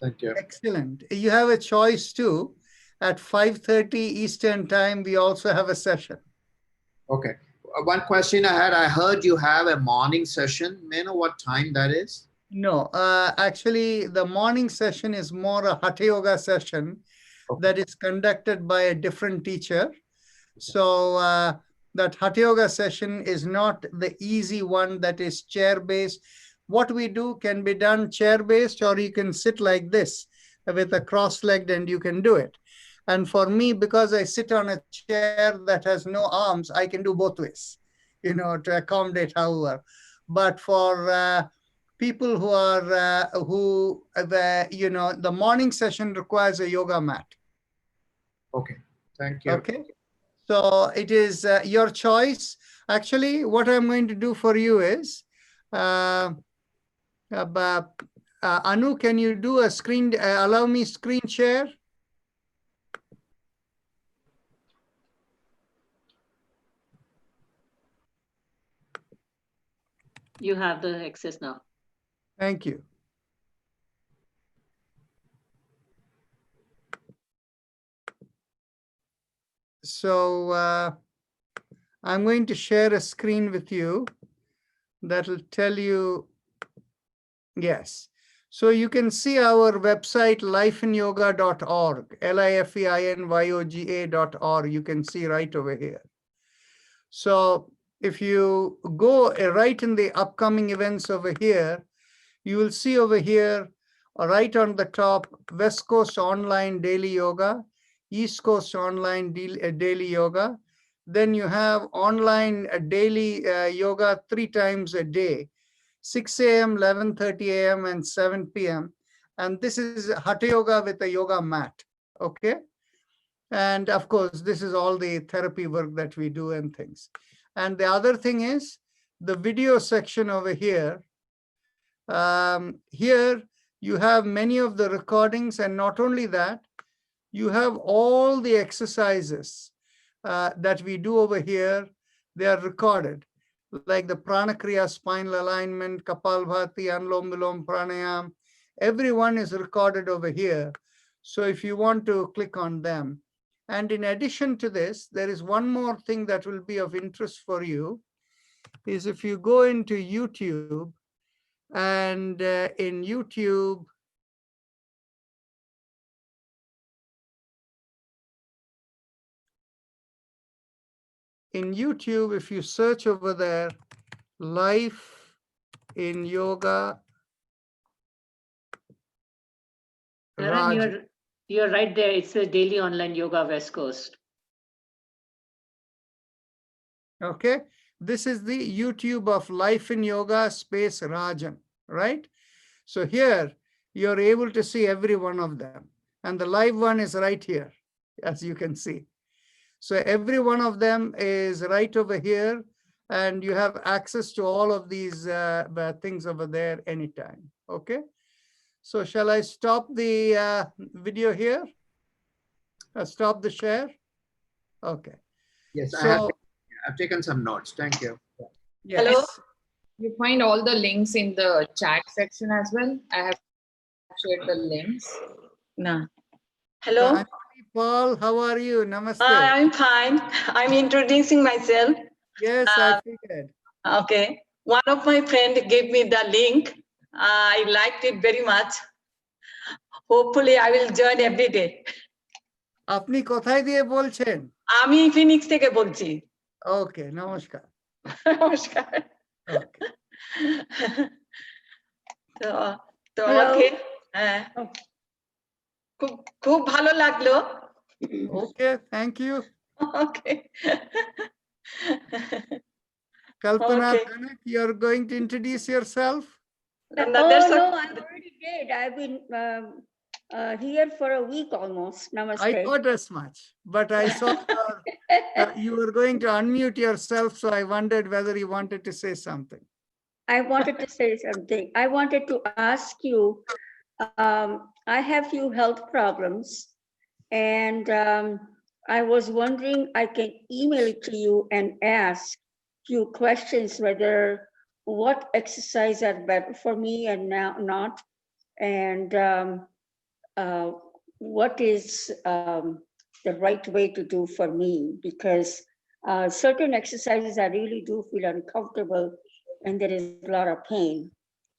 Thank you. Excellent. You have a choice too. At 5:30 Eastern time, we also have a session. Okay. One question I had, I heard you have a morning session. May I know what time that is? No, actually the morning session is more a Hatha Yoga session that is conducted by a different teacher. So that Hatha Yoga session is not the easy one that is chair-based. What we do can be done chair-based, or you can sit like this with a cross-legged and you can do it. And for me, because I sit on a chair that has no arms, I can do both ways, to accommodate however. But for people who are, the morning session requires a yoga mat. Okay, thank you. Okay, so it is your choice. Actually, what I'm going to do for you is, Anu, can you do a screen, allow me screen share? You have the access now. Thank you. So I'm going to share a screen with you that will tell you, yes. So you can see our website, lifeinyoga.org, lifeinyoga.org. You can see right over here. So if you go right in the upcoming events over here, you will see over here, right on the top, West Coast Online Daily Yoga, East Coast Online Daily Yoga. Then you have online daily yoga 3 times a day, 6 a.m., 11:30 a.m., and 7 p.m. And this is Hatha Yoga with a yoga mat, okay? And of course, this is all the therapy work that we do and things. And the other thing is the video section over here. Here you have many of the recordings, and not only that, you have all the exercises that we do over here. They are recorded, like the Pranakriya, spinal alignment, Kapalbhati, Anulom Vilom Pranayam. Everyone is recorded over here. So if you want to click on them. And in addition to this, there is one more thing that will be of interest for you, is if you go into YouTube, and in YouTube, if you search over there, Life in Yoga. You're right there. It's a daily online yoga West Coast. Okay. This is the YouTube of Life in Yoga space Rajan, right? So here you're able to see every one of them. And the live one is right here, as you can see. So every one of them is right over here, and you have access to all of these things over there anytime, okay? So shall I stop the video here? Stop the share? Okay. Yes, so, I've taken some notes. Thank you. Yes. Hello. You find all the links in the chat section as well. I have shared the links. No. Hello. Paul, how are you? Namaste. I'm fine. I'm introducing myself. Yes, I figured. Okay. One of my friends gave me the link. I liked it very much. Hopefully, I will join every day. আপনি কোথায় দিয়ে বলছেন? আমি Phoenix থেকে বলছি। Okay, namaskar. Namaskar. Okay. তো Hello? ওকে খুব খুব ভালো লাগলো Okay, thank you. Okay Kalpana Okay. Dhanak, you're going to introduce yourself? No, Oh, that's no, okay. I've already did. I've been here for a week almost. Namaste. I thought as much, but I saw you were going to unmute yourself, so I wondered whether you wanted to say something. I wanted to say something. I wanted to ask you, I have few health problems and I was wondering I can email it to you and ask few questions whether what exercise are better for me and now not, and what is the right way to do for me, because certain exercises I really do feel uncomfortable and there is a lot of pain.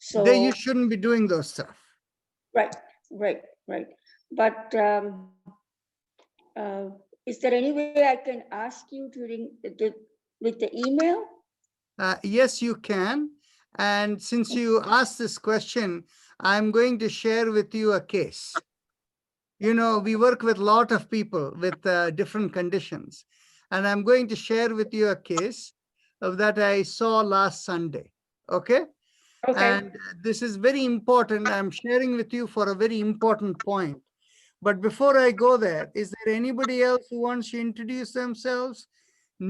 So Then you shouldn't be doing those stuff. right. But is there any way I can ask you during with the email? Yes, you can. And since you asked this question, I'm going to share with you a case. You know, we work with a lot of people with different conditions. And I'm going to share with you a case that I saw last Sunday. Okay? Okay. And this is very important. I'm sharing with you for a very important point. But before I go there, is there anybody else who wants to introduce themselves?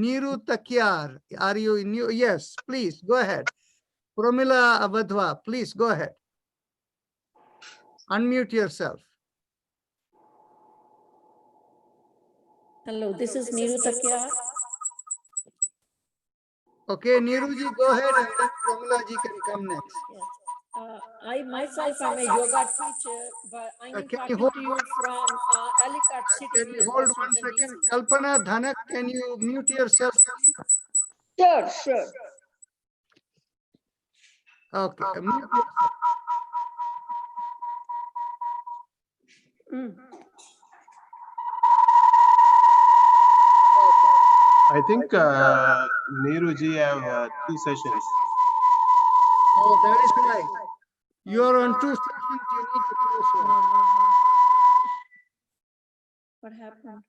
Niru Takyar, are you in? Yes, please go ahead. Pramila Vadhwa, please go ahead. Unmute yourself. Hello, this is Niru Takyar. Okay, Niruji, go ahead, and then Pramila ji can come next. Yes. I myself am a yoga teacher, but I'm Can you talking hold to you from Ellicott City, Can you near hold one Washington, second? DC. Kalpana Dhanak, can you mute yourself? Sure. Okay, mute yourself. I think Neeruji have 2 sessions. Oh, that is right. You are on 2 sessions, you need to close one. What happened?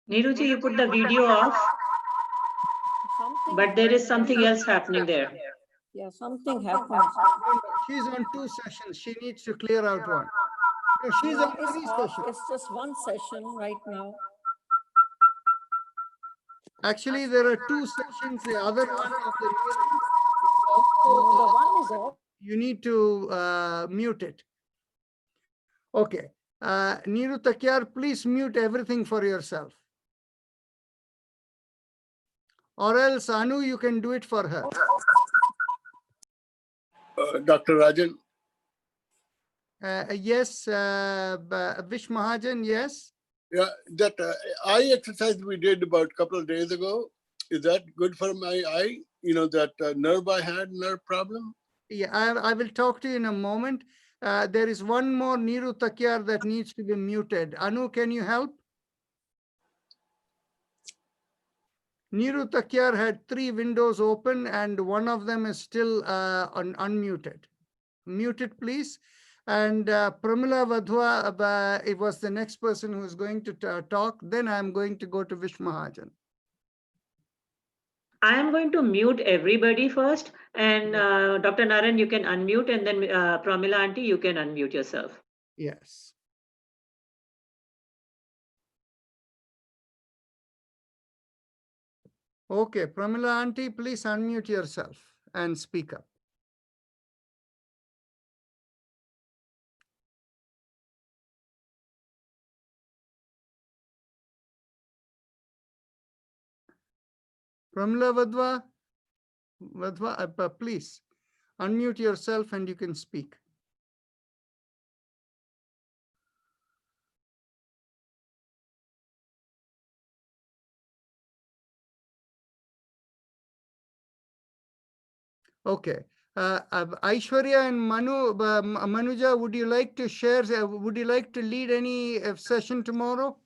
Niruji, you put the video off, but there is something else happening there. Yeah, something happened. She's on 2 sessions. She needs to clear out one. No, she's No, on 3 sessions. it's just one session right now. Actually, there are 2 sessions. The other one of the The one is off. you need to mute it. Okay. Niru Takyar, please mute everything for yourself. Or else, Anu, you can do it for her. Dr. Rajan? Yes, Vish Mahajan, yes. Yeah, that eye exercise we did about a couple of days ago, is that good for my eye? You know, that nerve I had, nerve problem? Yeah, I will talk to you in a moment. There is one more Niru Takyar that needs to be muted. Anu, can you help? Niru Takyar had 3 windows open and one of them is still unmuted. Mute it, please. And Pramila Vadhwa, it was the next person who is going to talk. Then I'm going to go to Vish Mahajan. I am going to mute everybody first, and Dr. Narayan, you can unmute, and then Pramila Aunty, you can unmute yourself. Yes. Okay, Pramila Aunty, please unmute yourself and speak up. Pramila Vadhwa, please unmute yourself and you can speak. Okay. Aishwarya and Manuja, would you like to share? Would you like to lead any session tomorrow?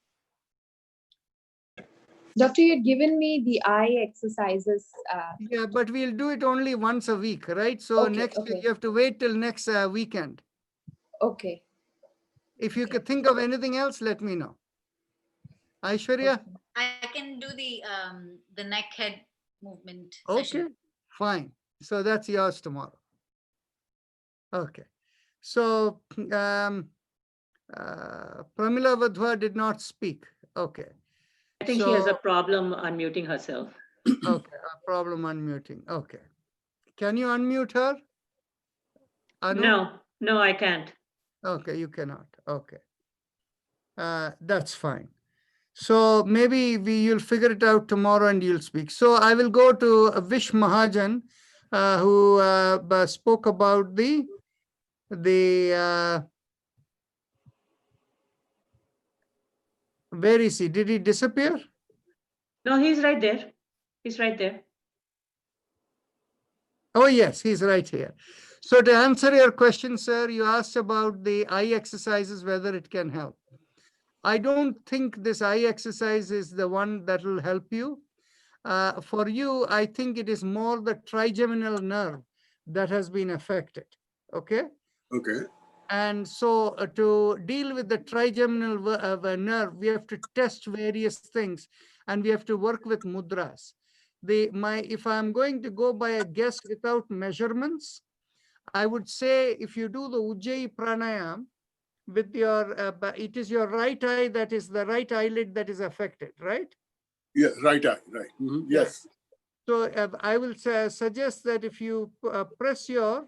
Doctor, you had given me the eye exercises. Yeah, but we'll do it only once a week, right? So Okay, next week, okay. you have to wait till next weekend. Okay. If you could think of anything else, let me know. Aishwarya? I can do the neck head movement Okay, session. fine. So that's yours tomorrow. Okay. So Pramila Vadhwa did not speak. Okay. I think she has a problem unmuting herself. Okay, a problem unmuting. Okay. Can you unmute her? Anu? No, I can't. Okay, you cannot. Okay. That's fine. So maybe you'll figure it out tomorrow and you'll speak. So I will go to Vish Mahajan, who spoke about where is he? Did he disappear? No, he's right there. He's right there. Oh, yes, he's right here. So to answer your question, sir, you asked about the eye exercises, whether it can help. I don't think this eye exercise is the one that will help you. For you, I think it is more the trigeminal nerve that has been affected. Okay? Okay. And so to deal with the trigeminal nerve, we have to test various things and we have to work with mudras. If I'm going to go by a guess without measurements, I would say if you do the Ujjayi pranayam with your, it is your right eye, that is the right eyelid that is affected, right? Yeah, right eye, right. Yes. So I will suggest that if you press your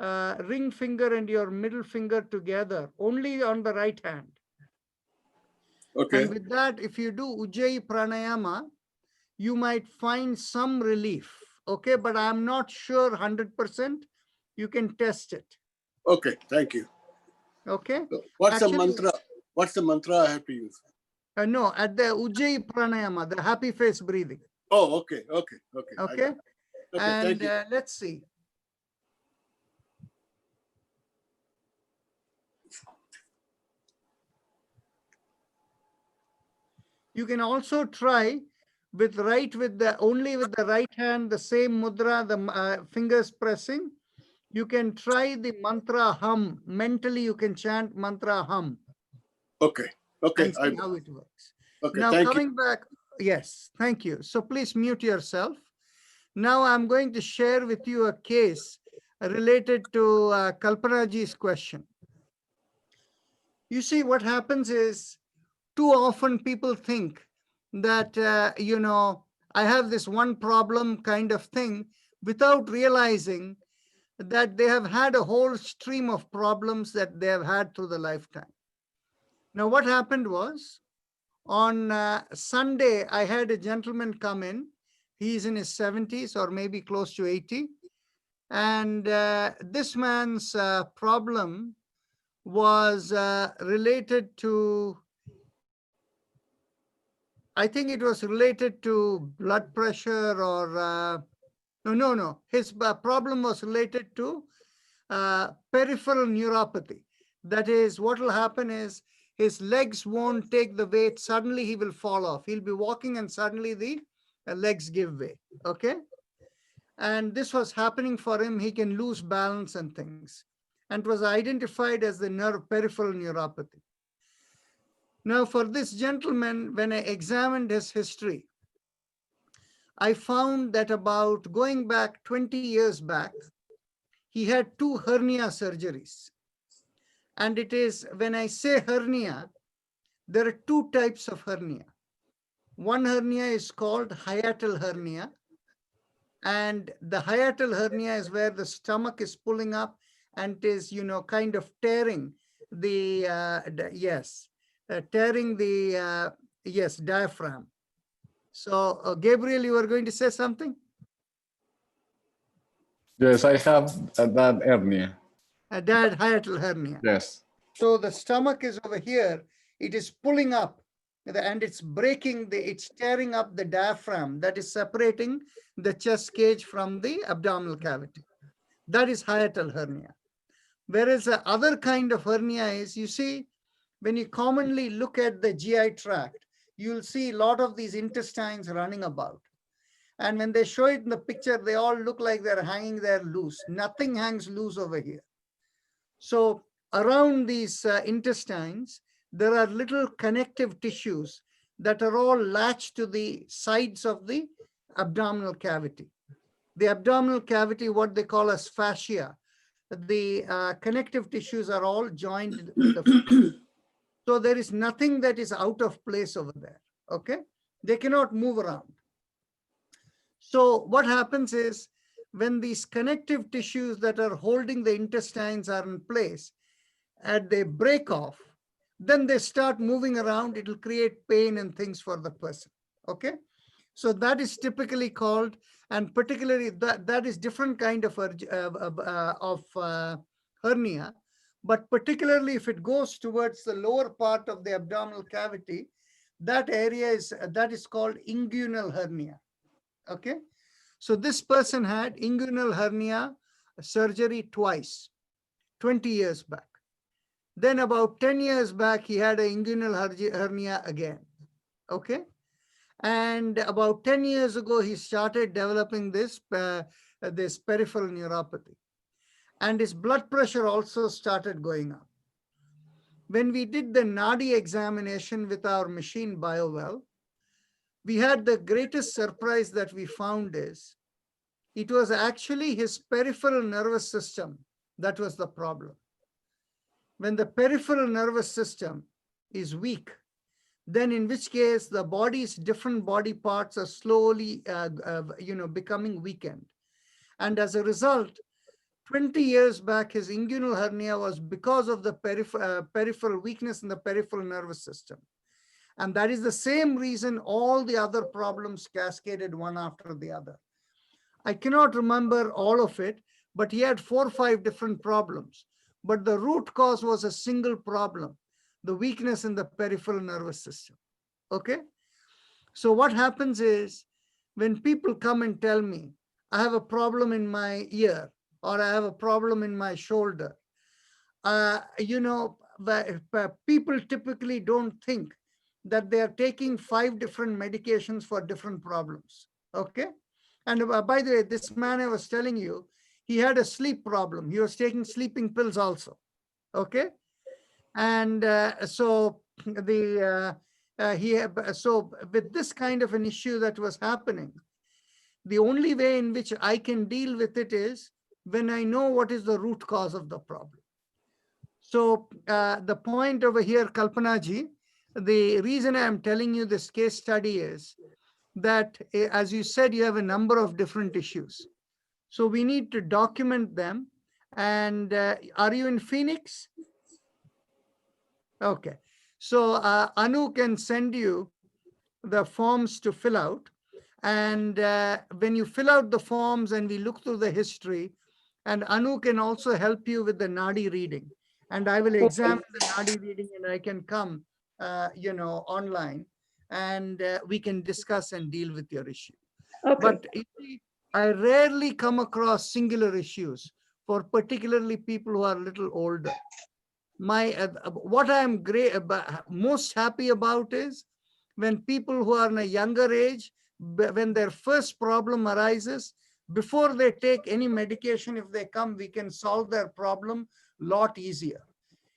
ring finger and your middle finger together, only on the right hand. Okay. And with that, if you do Ujjayi pranayama, you might find some relief. Okay, but I'm not sure 100%. You can test it. Okay, thank you. Okay. So what's the mantra? What's the mantra I have to use? No, at the Ujjayi pranayama, the happy face breathing. Oh, okay. Okay. Okay, And thank you. let's see. You can also try only with the right hand, the same mudra, the fingers pressing. You can try the mantra hum. Mentally, you can chant mantra hum. Okay. And see how it works. Okay, now thank coming back, yes, thank you. So please mute yourself. Now I'm going to share with you a case related to Kalpanaji's question. You see, what happens is too often people think that, I have this one problem kind of thing without realizing that they have had a whole stream of problems that they have had through the lifetime. Now, what happened was on Sunday, I had a gentleman come in. He's in his 70s or maybe close to 80. And this man's problem was related to, I think it was related to blood pressure or, no. His problem was related to peripheral neuropathy. That is, what will happen is his legs won't take the weight. Suddenly he will fall off. He'll be walking and suddenly the legs give way. Okay. And this was happening for him. He can lose balance and things. And it was identified as the peripheral neuropathy. Now, for this gentleman, when I examined his history, I found that going back 20 years back, he had 2 hernia surgeries. And it is, when I say hernia, there are 2 types of hernia. One hernia is called hiatal hernia. And the hiatal hernia is where the stomach is pulling up and is, kind of tearing the, diaphragm. So, Gabriel, you were going to say something? Yes, I have that hernia. That hiatal hernia. Yes. So the stomach is over here. It is pulling up and it's it's tearing up the diaphragm that is separating the chest cage from the abdominal cavity. That is hiatal hernia. Whereas the other kind of hernia is, you see, when you commonly look at the GI tract, you'll see a lot of these intestines running about. And when they show it in the picture, they all look like they're hanging there loose. Nothing hangs loose over here. So around these intestines, there are little connective tissues that are all latched to the sides of the abdominal cavity. The abdominal cavity, what they call as fascia, the connective tissues are all joined with the so there is nothing that is out of place over there, okay? They cannot move around. So what happens is when these connective tissues that are holding the intestines are in place and they break off, then they start moving around, it will create pain and things for the person, okay? So that is typically called, and particularly that is different kind of hernia, but particularly if it goes towards the lower part of the abdominal cavity, that area is called inguinal hernia, okay? So this person had inguinal hernia surgery twice, 20 years back. Then about 10 years back, he had an inguinal hernia again, okay? And about 10 years ago, he started developing this peripheral neuropathy. And his blood pressure also started going up. When we did the Nadi examination with our machine BioWell, we had the greatest surprise that we found is, it was actually his peripheral nervous system that was the problem. When the peripheral nervous system is weak, then in which case the body's different body parts are slowly becoming weakened. And as a result, 20 years back, his inguinal hernia was because of the peripheral weakness in the peripheral nervous system. And that is the same reason all the other problems cascaded one after the other. I cannot remember all of it, but he had 4 or 5 different problems. But the root cause was a single problem, the weakness in the peripheral nervous system, okay? So what happens is, when people come and tell me, I have a problem in my ear, or I have a problem in my shoulder, people typically don't think that they are taking 5 different medications for different problems, okay? And by the way, this man I was telling you, he had a sleep problem. He was taking sleeping pills also, okay? And so with this kind of an issue that was happening, the only way in which I can deal with it is when I know what is the root cause of the problem. So the point over here, Kalpanaji, the reason I'm telling you this case study is that, as you said, you have a number of different issues. So we need to document them. And are you in Phoenix? Okay. So Anu can send you the forms to fill out. And when you fill out the forms and we look through the history, and Anu can also help you with the Nadi reading. And I will examine the Nadi reading and I can come, online, and we can discuss and deal with your issue. Okay. But you see, I rarely come across singular issues for particularly people who are a little older. What I'm most happy about is when people who are in a younger age, when their first problem arises, before they take any medication, if they come, we can solve their problem a lot easier.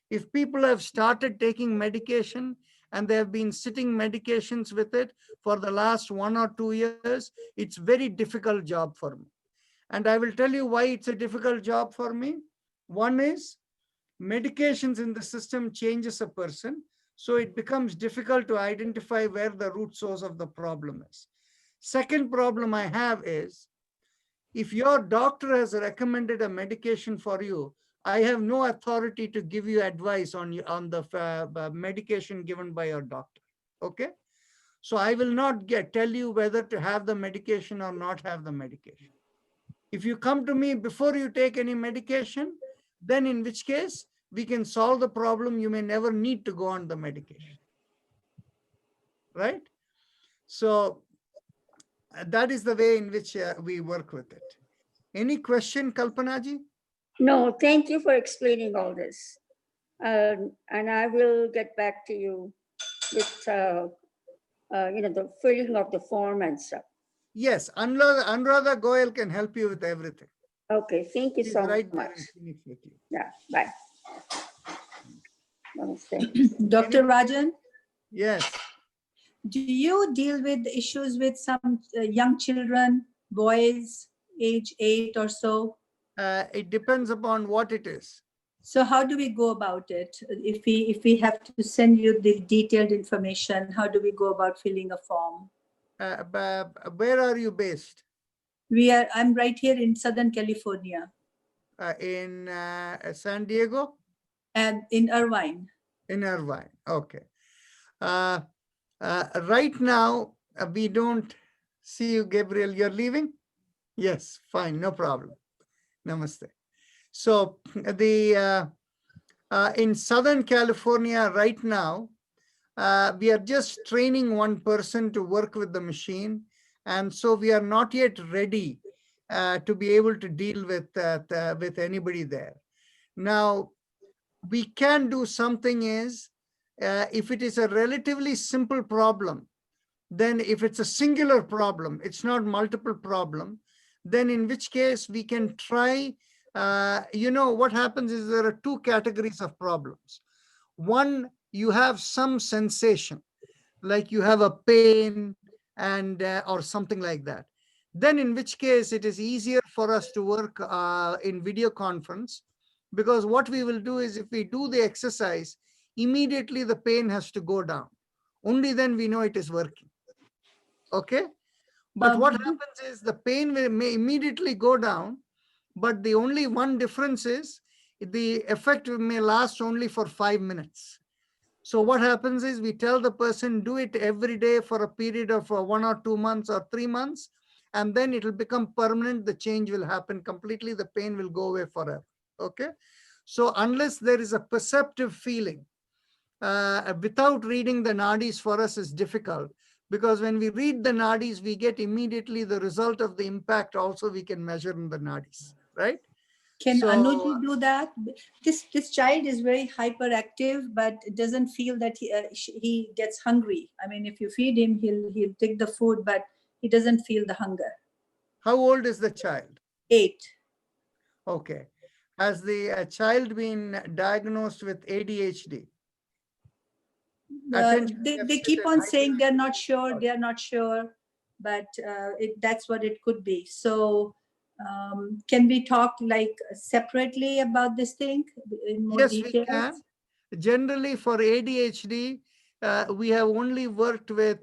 If people have started taking medication and they have been sitting medications with it for the last 1 or 2 years, it's very difficult job for me. And I will tell you why it's a difficult job for me. One is medications in the system changes a person, so it becomes difficult to identify where the root source of the problem is. Second problem I have is, if your doctor has recommended a medication for you, I have no authority to give you advice on the medication given by your doctor, okay? So I will not tell you whether to have the medication or not have the medication. If you come to me before you take any medication, then in which case we can solve the problem. You may never need to go on the medication, right? So that is the way in which we work with it. Any question, Kalpanaji? No, thank you for explaining all this. And I will get back to you with the filling of the form and stuff. Yes, Anuradha Goyal can help you with everything. Okay, thank you She's so right there much. in Phoenix with you. Yeah, bye. Namaste. Dr. Rajan, Yes. do you deal with issues with some young children, boys, age 8 or so? It depends upon what it is. So how do we go about it? If we have to send you the detailed information, how do we go about filling a form? Where are you based? I'm right here in Southern California. In San Diego? And in Irvine. In Irvine, okay. Right now, we don't see you, Gabriel. You're leaving? Yes, fine, no problem. Namaste. So in Southern California right now, we are just training one person to work with the machine. And so we are not yet ready to be able to deal with anybody there. Now, we can do something is, if it is a relatively simple problem, then if it's a singular problem, it's not multiple problem, then in which case we can try, what happens is there are two categories of problems. One, you have some sensation, like you have a pain and or something like that. Then in which case it is easier for us to work in video conference, because what we will do is if we do the exercise, immediately the pain has to go down. Only then we know it is working. Okay? But what happens is the pain may immediately go down, but the only one difference is the effect may last only for 5 minutes. So what happens is we tell the person, do it every day for a period of 1 or 2 months or 3 months, and then it will become permanent. The change will happen completely. The pain will go away forever. Okay. So unless there is a perceptive feeling, without reading the nadis for us is difficult, because when we read the nadis, we get immediately the result of the impact also we can measure in the nadis, right? Can So, Anuji do that? This child is very hyperactive, but doesn't feel that he gets hungry. I mean, if you feed him, he'll take the food, but he doesn't feel the hunger. How old is the child? 8. Okay. Has the child been diagnosed with ADHD? They keep on saying they're not sure, but that's what it could be. So can we talk like separately about this thing in more details? We can. Generally for ADHD, we have only worked with,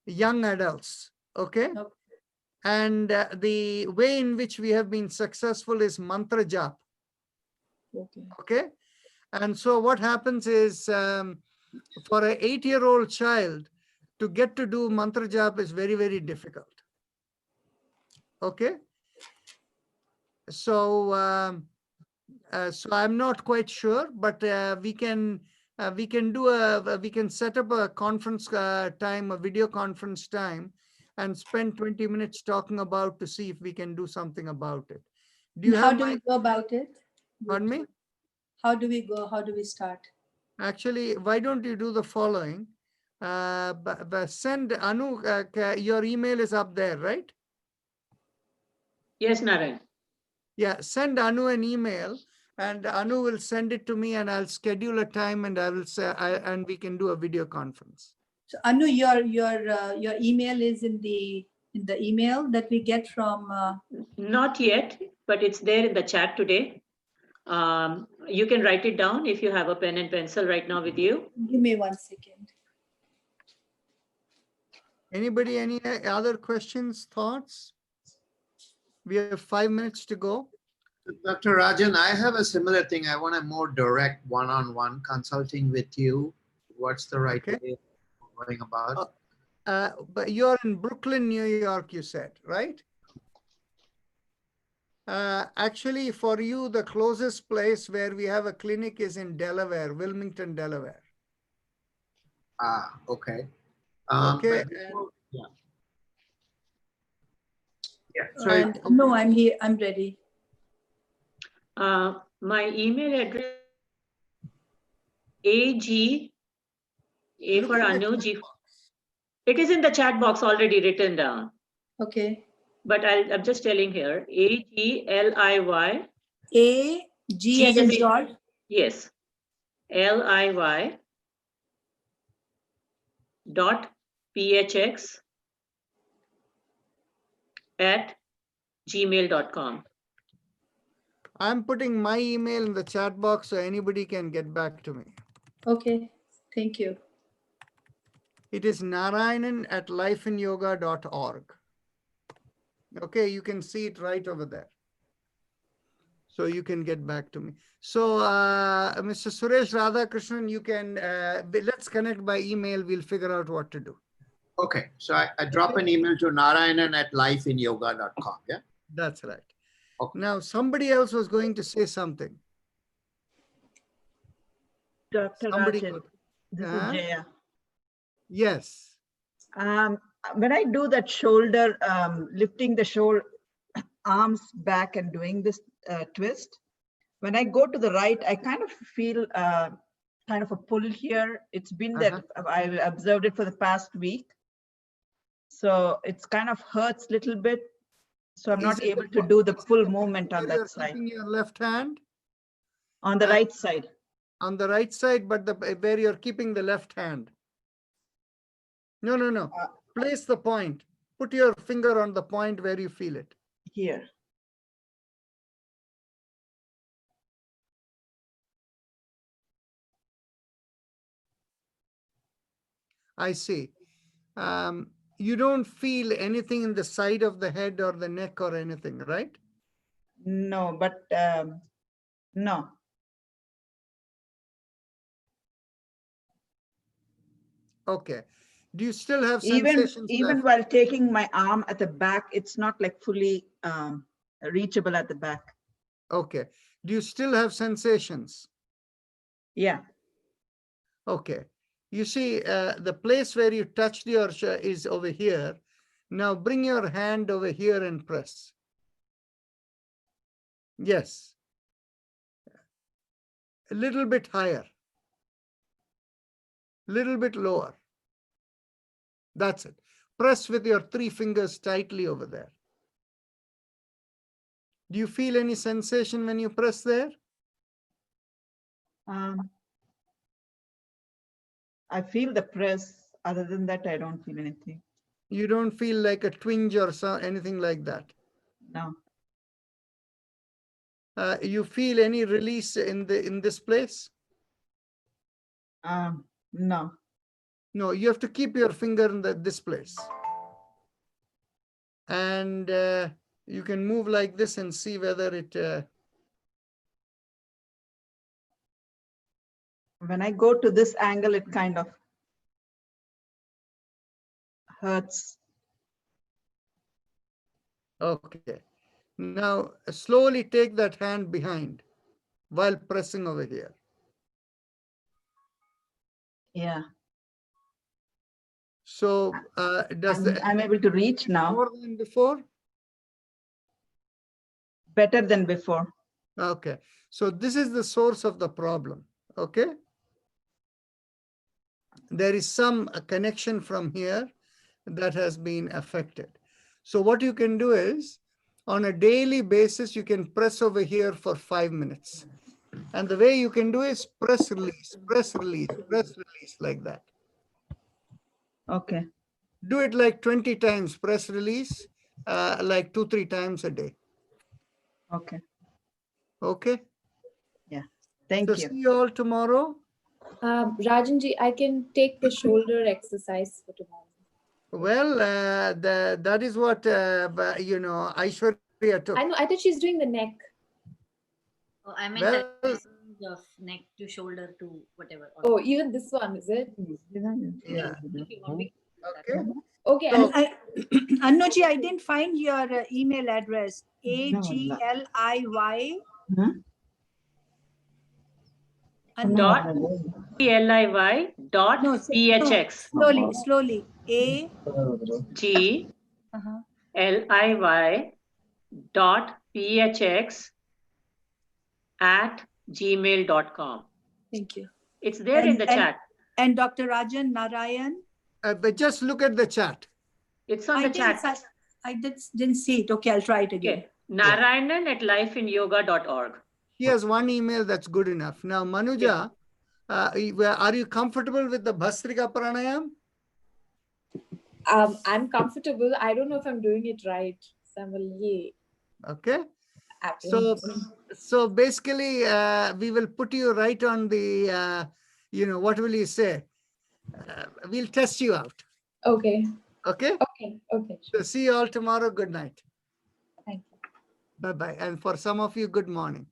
young adults, okay? And the way in which we have been successful is mantra jap. Okay. And so what happens is for an 8-year-old child to get to do mantra jap is very, very difficult. Okay. So, so I'm not quite sure, but we can set up a conference time, a video conference time, and spend 20 minutes talking about to see if we can do something about it. How do we go about it? Pardon me? How do we go? How do we start? Actually, why don't you do the following? Send Anu, your email is up there, right? Yes, Narayan. Yeah, send Anu an email, and Anu will send it to me, and I'll schedule a time, and I will say, and we can do a video conference. So Anu, your email is in the email that we get from. Not yet, but it's there in the chat today. You can write it down if you have a pen and pencil right now with you. Give me 1 second. Anybody, any other questions, thoughts? We have 5 minutes to go. Dr. Rajan, I have a similar thing. I want a more direct one-on-one consulting with you. What's the right way of going about? But you're in Brooklyn, New York, you said, right? Actually, for you, the closest place where we have a clinic is in Delaware, Wilmington, Delaware. Ah, okay. Okay. So no, I'm here. I'm ready. My email address AG, A for Anu, G. It is in the chat box already written down. Okay. But I'm just telling here, AGLIY. G as in George? Yes. LIY dot PHX at gmail.com. I'm putting my email in the chat box so anybody can get back to me. Okay, thank you. It is narayanan@lifeinyoga.org. Okay, you can see it right over there. So you can get back to me. So Mr. Suresh Radhakrishnan, you can, let's connect by email. We'll figure out what to do. Okay, so I drop an email to narayanan@lifeinyoga.com. Yeah, that's right. Okay. Now somebody else was going to say something. Dr. Somebody Rajan, this is Jaya. Yes. When I do that shoulder, lifting the shoulder, arms back and doing this twist, when I go to the right, I kind of feel kind of a pull here. It's been that I've observed it for the past week. So it's kind of hurts a little bit. So I'm not able to do the full movement on that side. Keeping your left hand? On the right side. On the right side, but where you're keeping the left hand. No. Place the point. Put your finger on the point where you feel it. Here. I see. You don't feel anything in the side of the head or the neck or anything, right? No, but no. Okay. Do you still have sensations? Even while taking my arm at the back, it's not like fully reachable at the back. Okay. Do you still have sensations? Yeah. Okay. You see, the place where you touched your is over here. Now bring your hand over here and press. Yes. A little bit higher. Little bit lower. That's it. Press with your 3 fingers tightly over there. Do you feel any sensation when you press there? I feel the press. Other than that, I don't feel anything. You don't feel like a twinge or anything like that? No. You feel any release in this place? No. No, you have to keep your finger in this place. And you can move like this and see whether it... When I go to this angle, it kind of hurts. Okay. Now, slowly take that hand behind while pressing over here. Yeah. So, I'm able to reach now. More than before? Better than before. Okay. So, this is the source of the problem. Okay. There is some connection from here that has been affected. So what you can do is, on a daily basis, you can press over here for 5 minutes. And the way you can do is press, release, press, release, press, release, like that. Okay. Do it like 20 times, press, release, like 2-3 times a day. Okay. Okay? Yeah. Thank you. See you all tomorrow. Rajanji, I can take the shoulder exercise for tomorrow. Well, that is what, Aishwarya took. I know, I thought she's doing the neck. Oh, I meant of neck to shoulder to whatever. Oh, even this one, is it? Yeah. Okay. Okay. So, Anuji, I didn't find your email address. AGLIY. Dot PLIY dot PHX. Slowly. GLIY dot PHX at gmail.com. Thank you. It's there in the chat. And Dr. Rajan Narayan? But just look at the chat. It's on the chat. I didn't see it. Okay, I'll try it again. Okay. Narayanan@lifeinyoga.org. He has one email that's good enough. Now, Manuja, are you comfortable with the Bhastrika Pranayam? I'm comfortable. I don't know if I'm doing it right. So I'm a little Okay. apprehensive. So basically, we will put you right on the, what will you say? We'll test you out. Okay. Okay? Okay. Okay. So see you all tomorrow. Good night. Thank you. Bye-bye. And for some of you, good morning.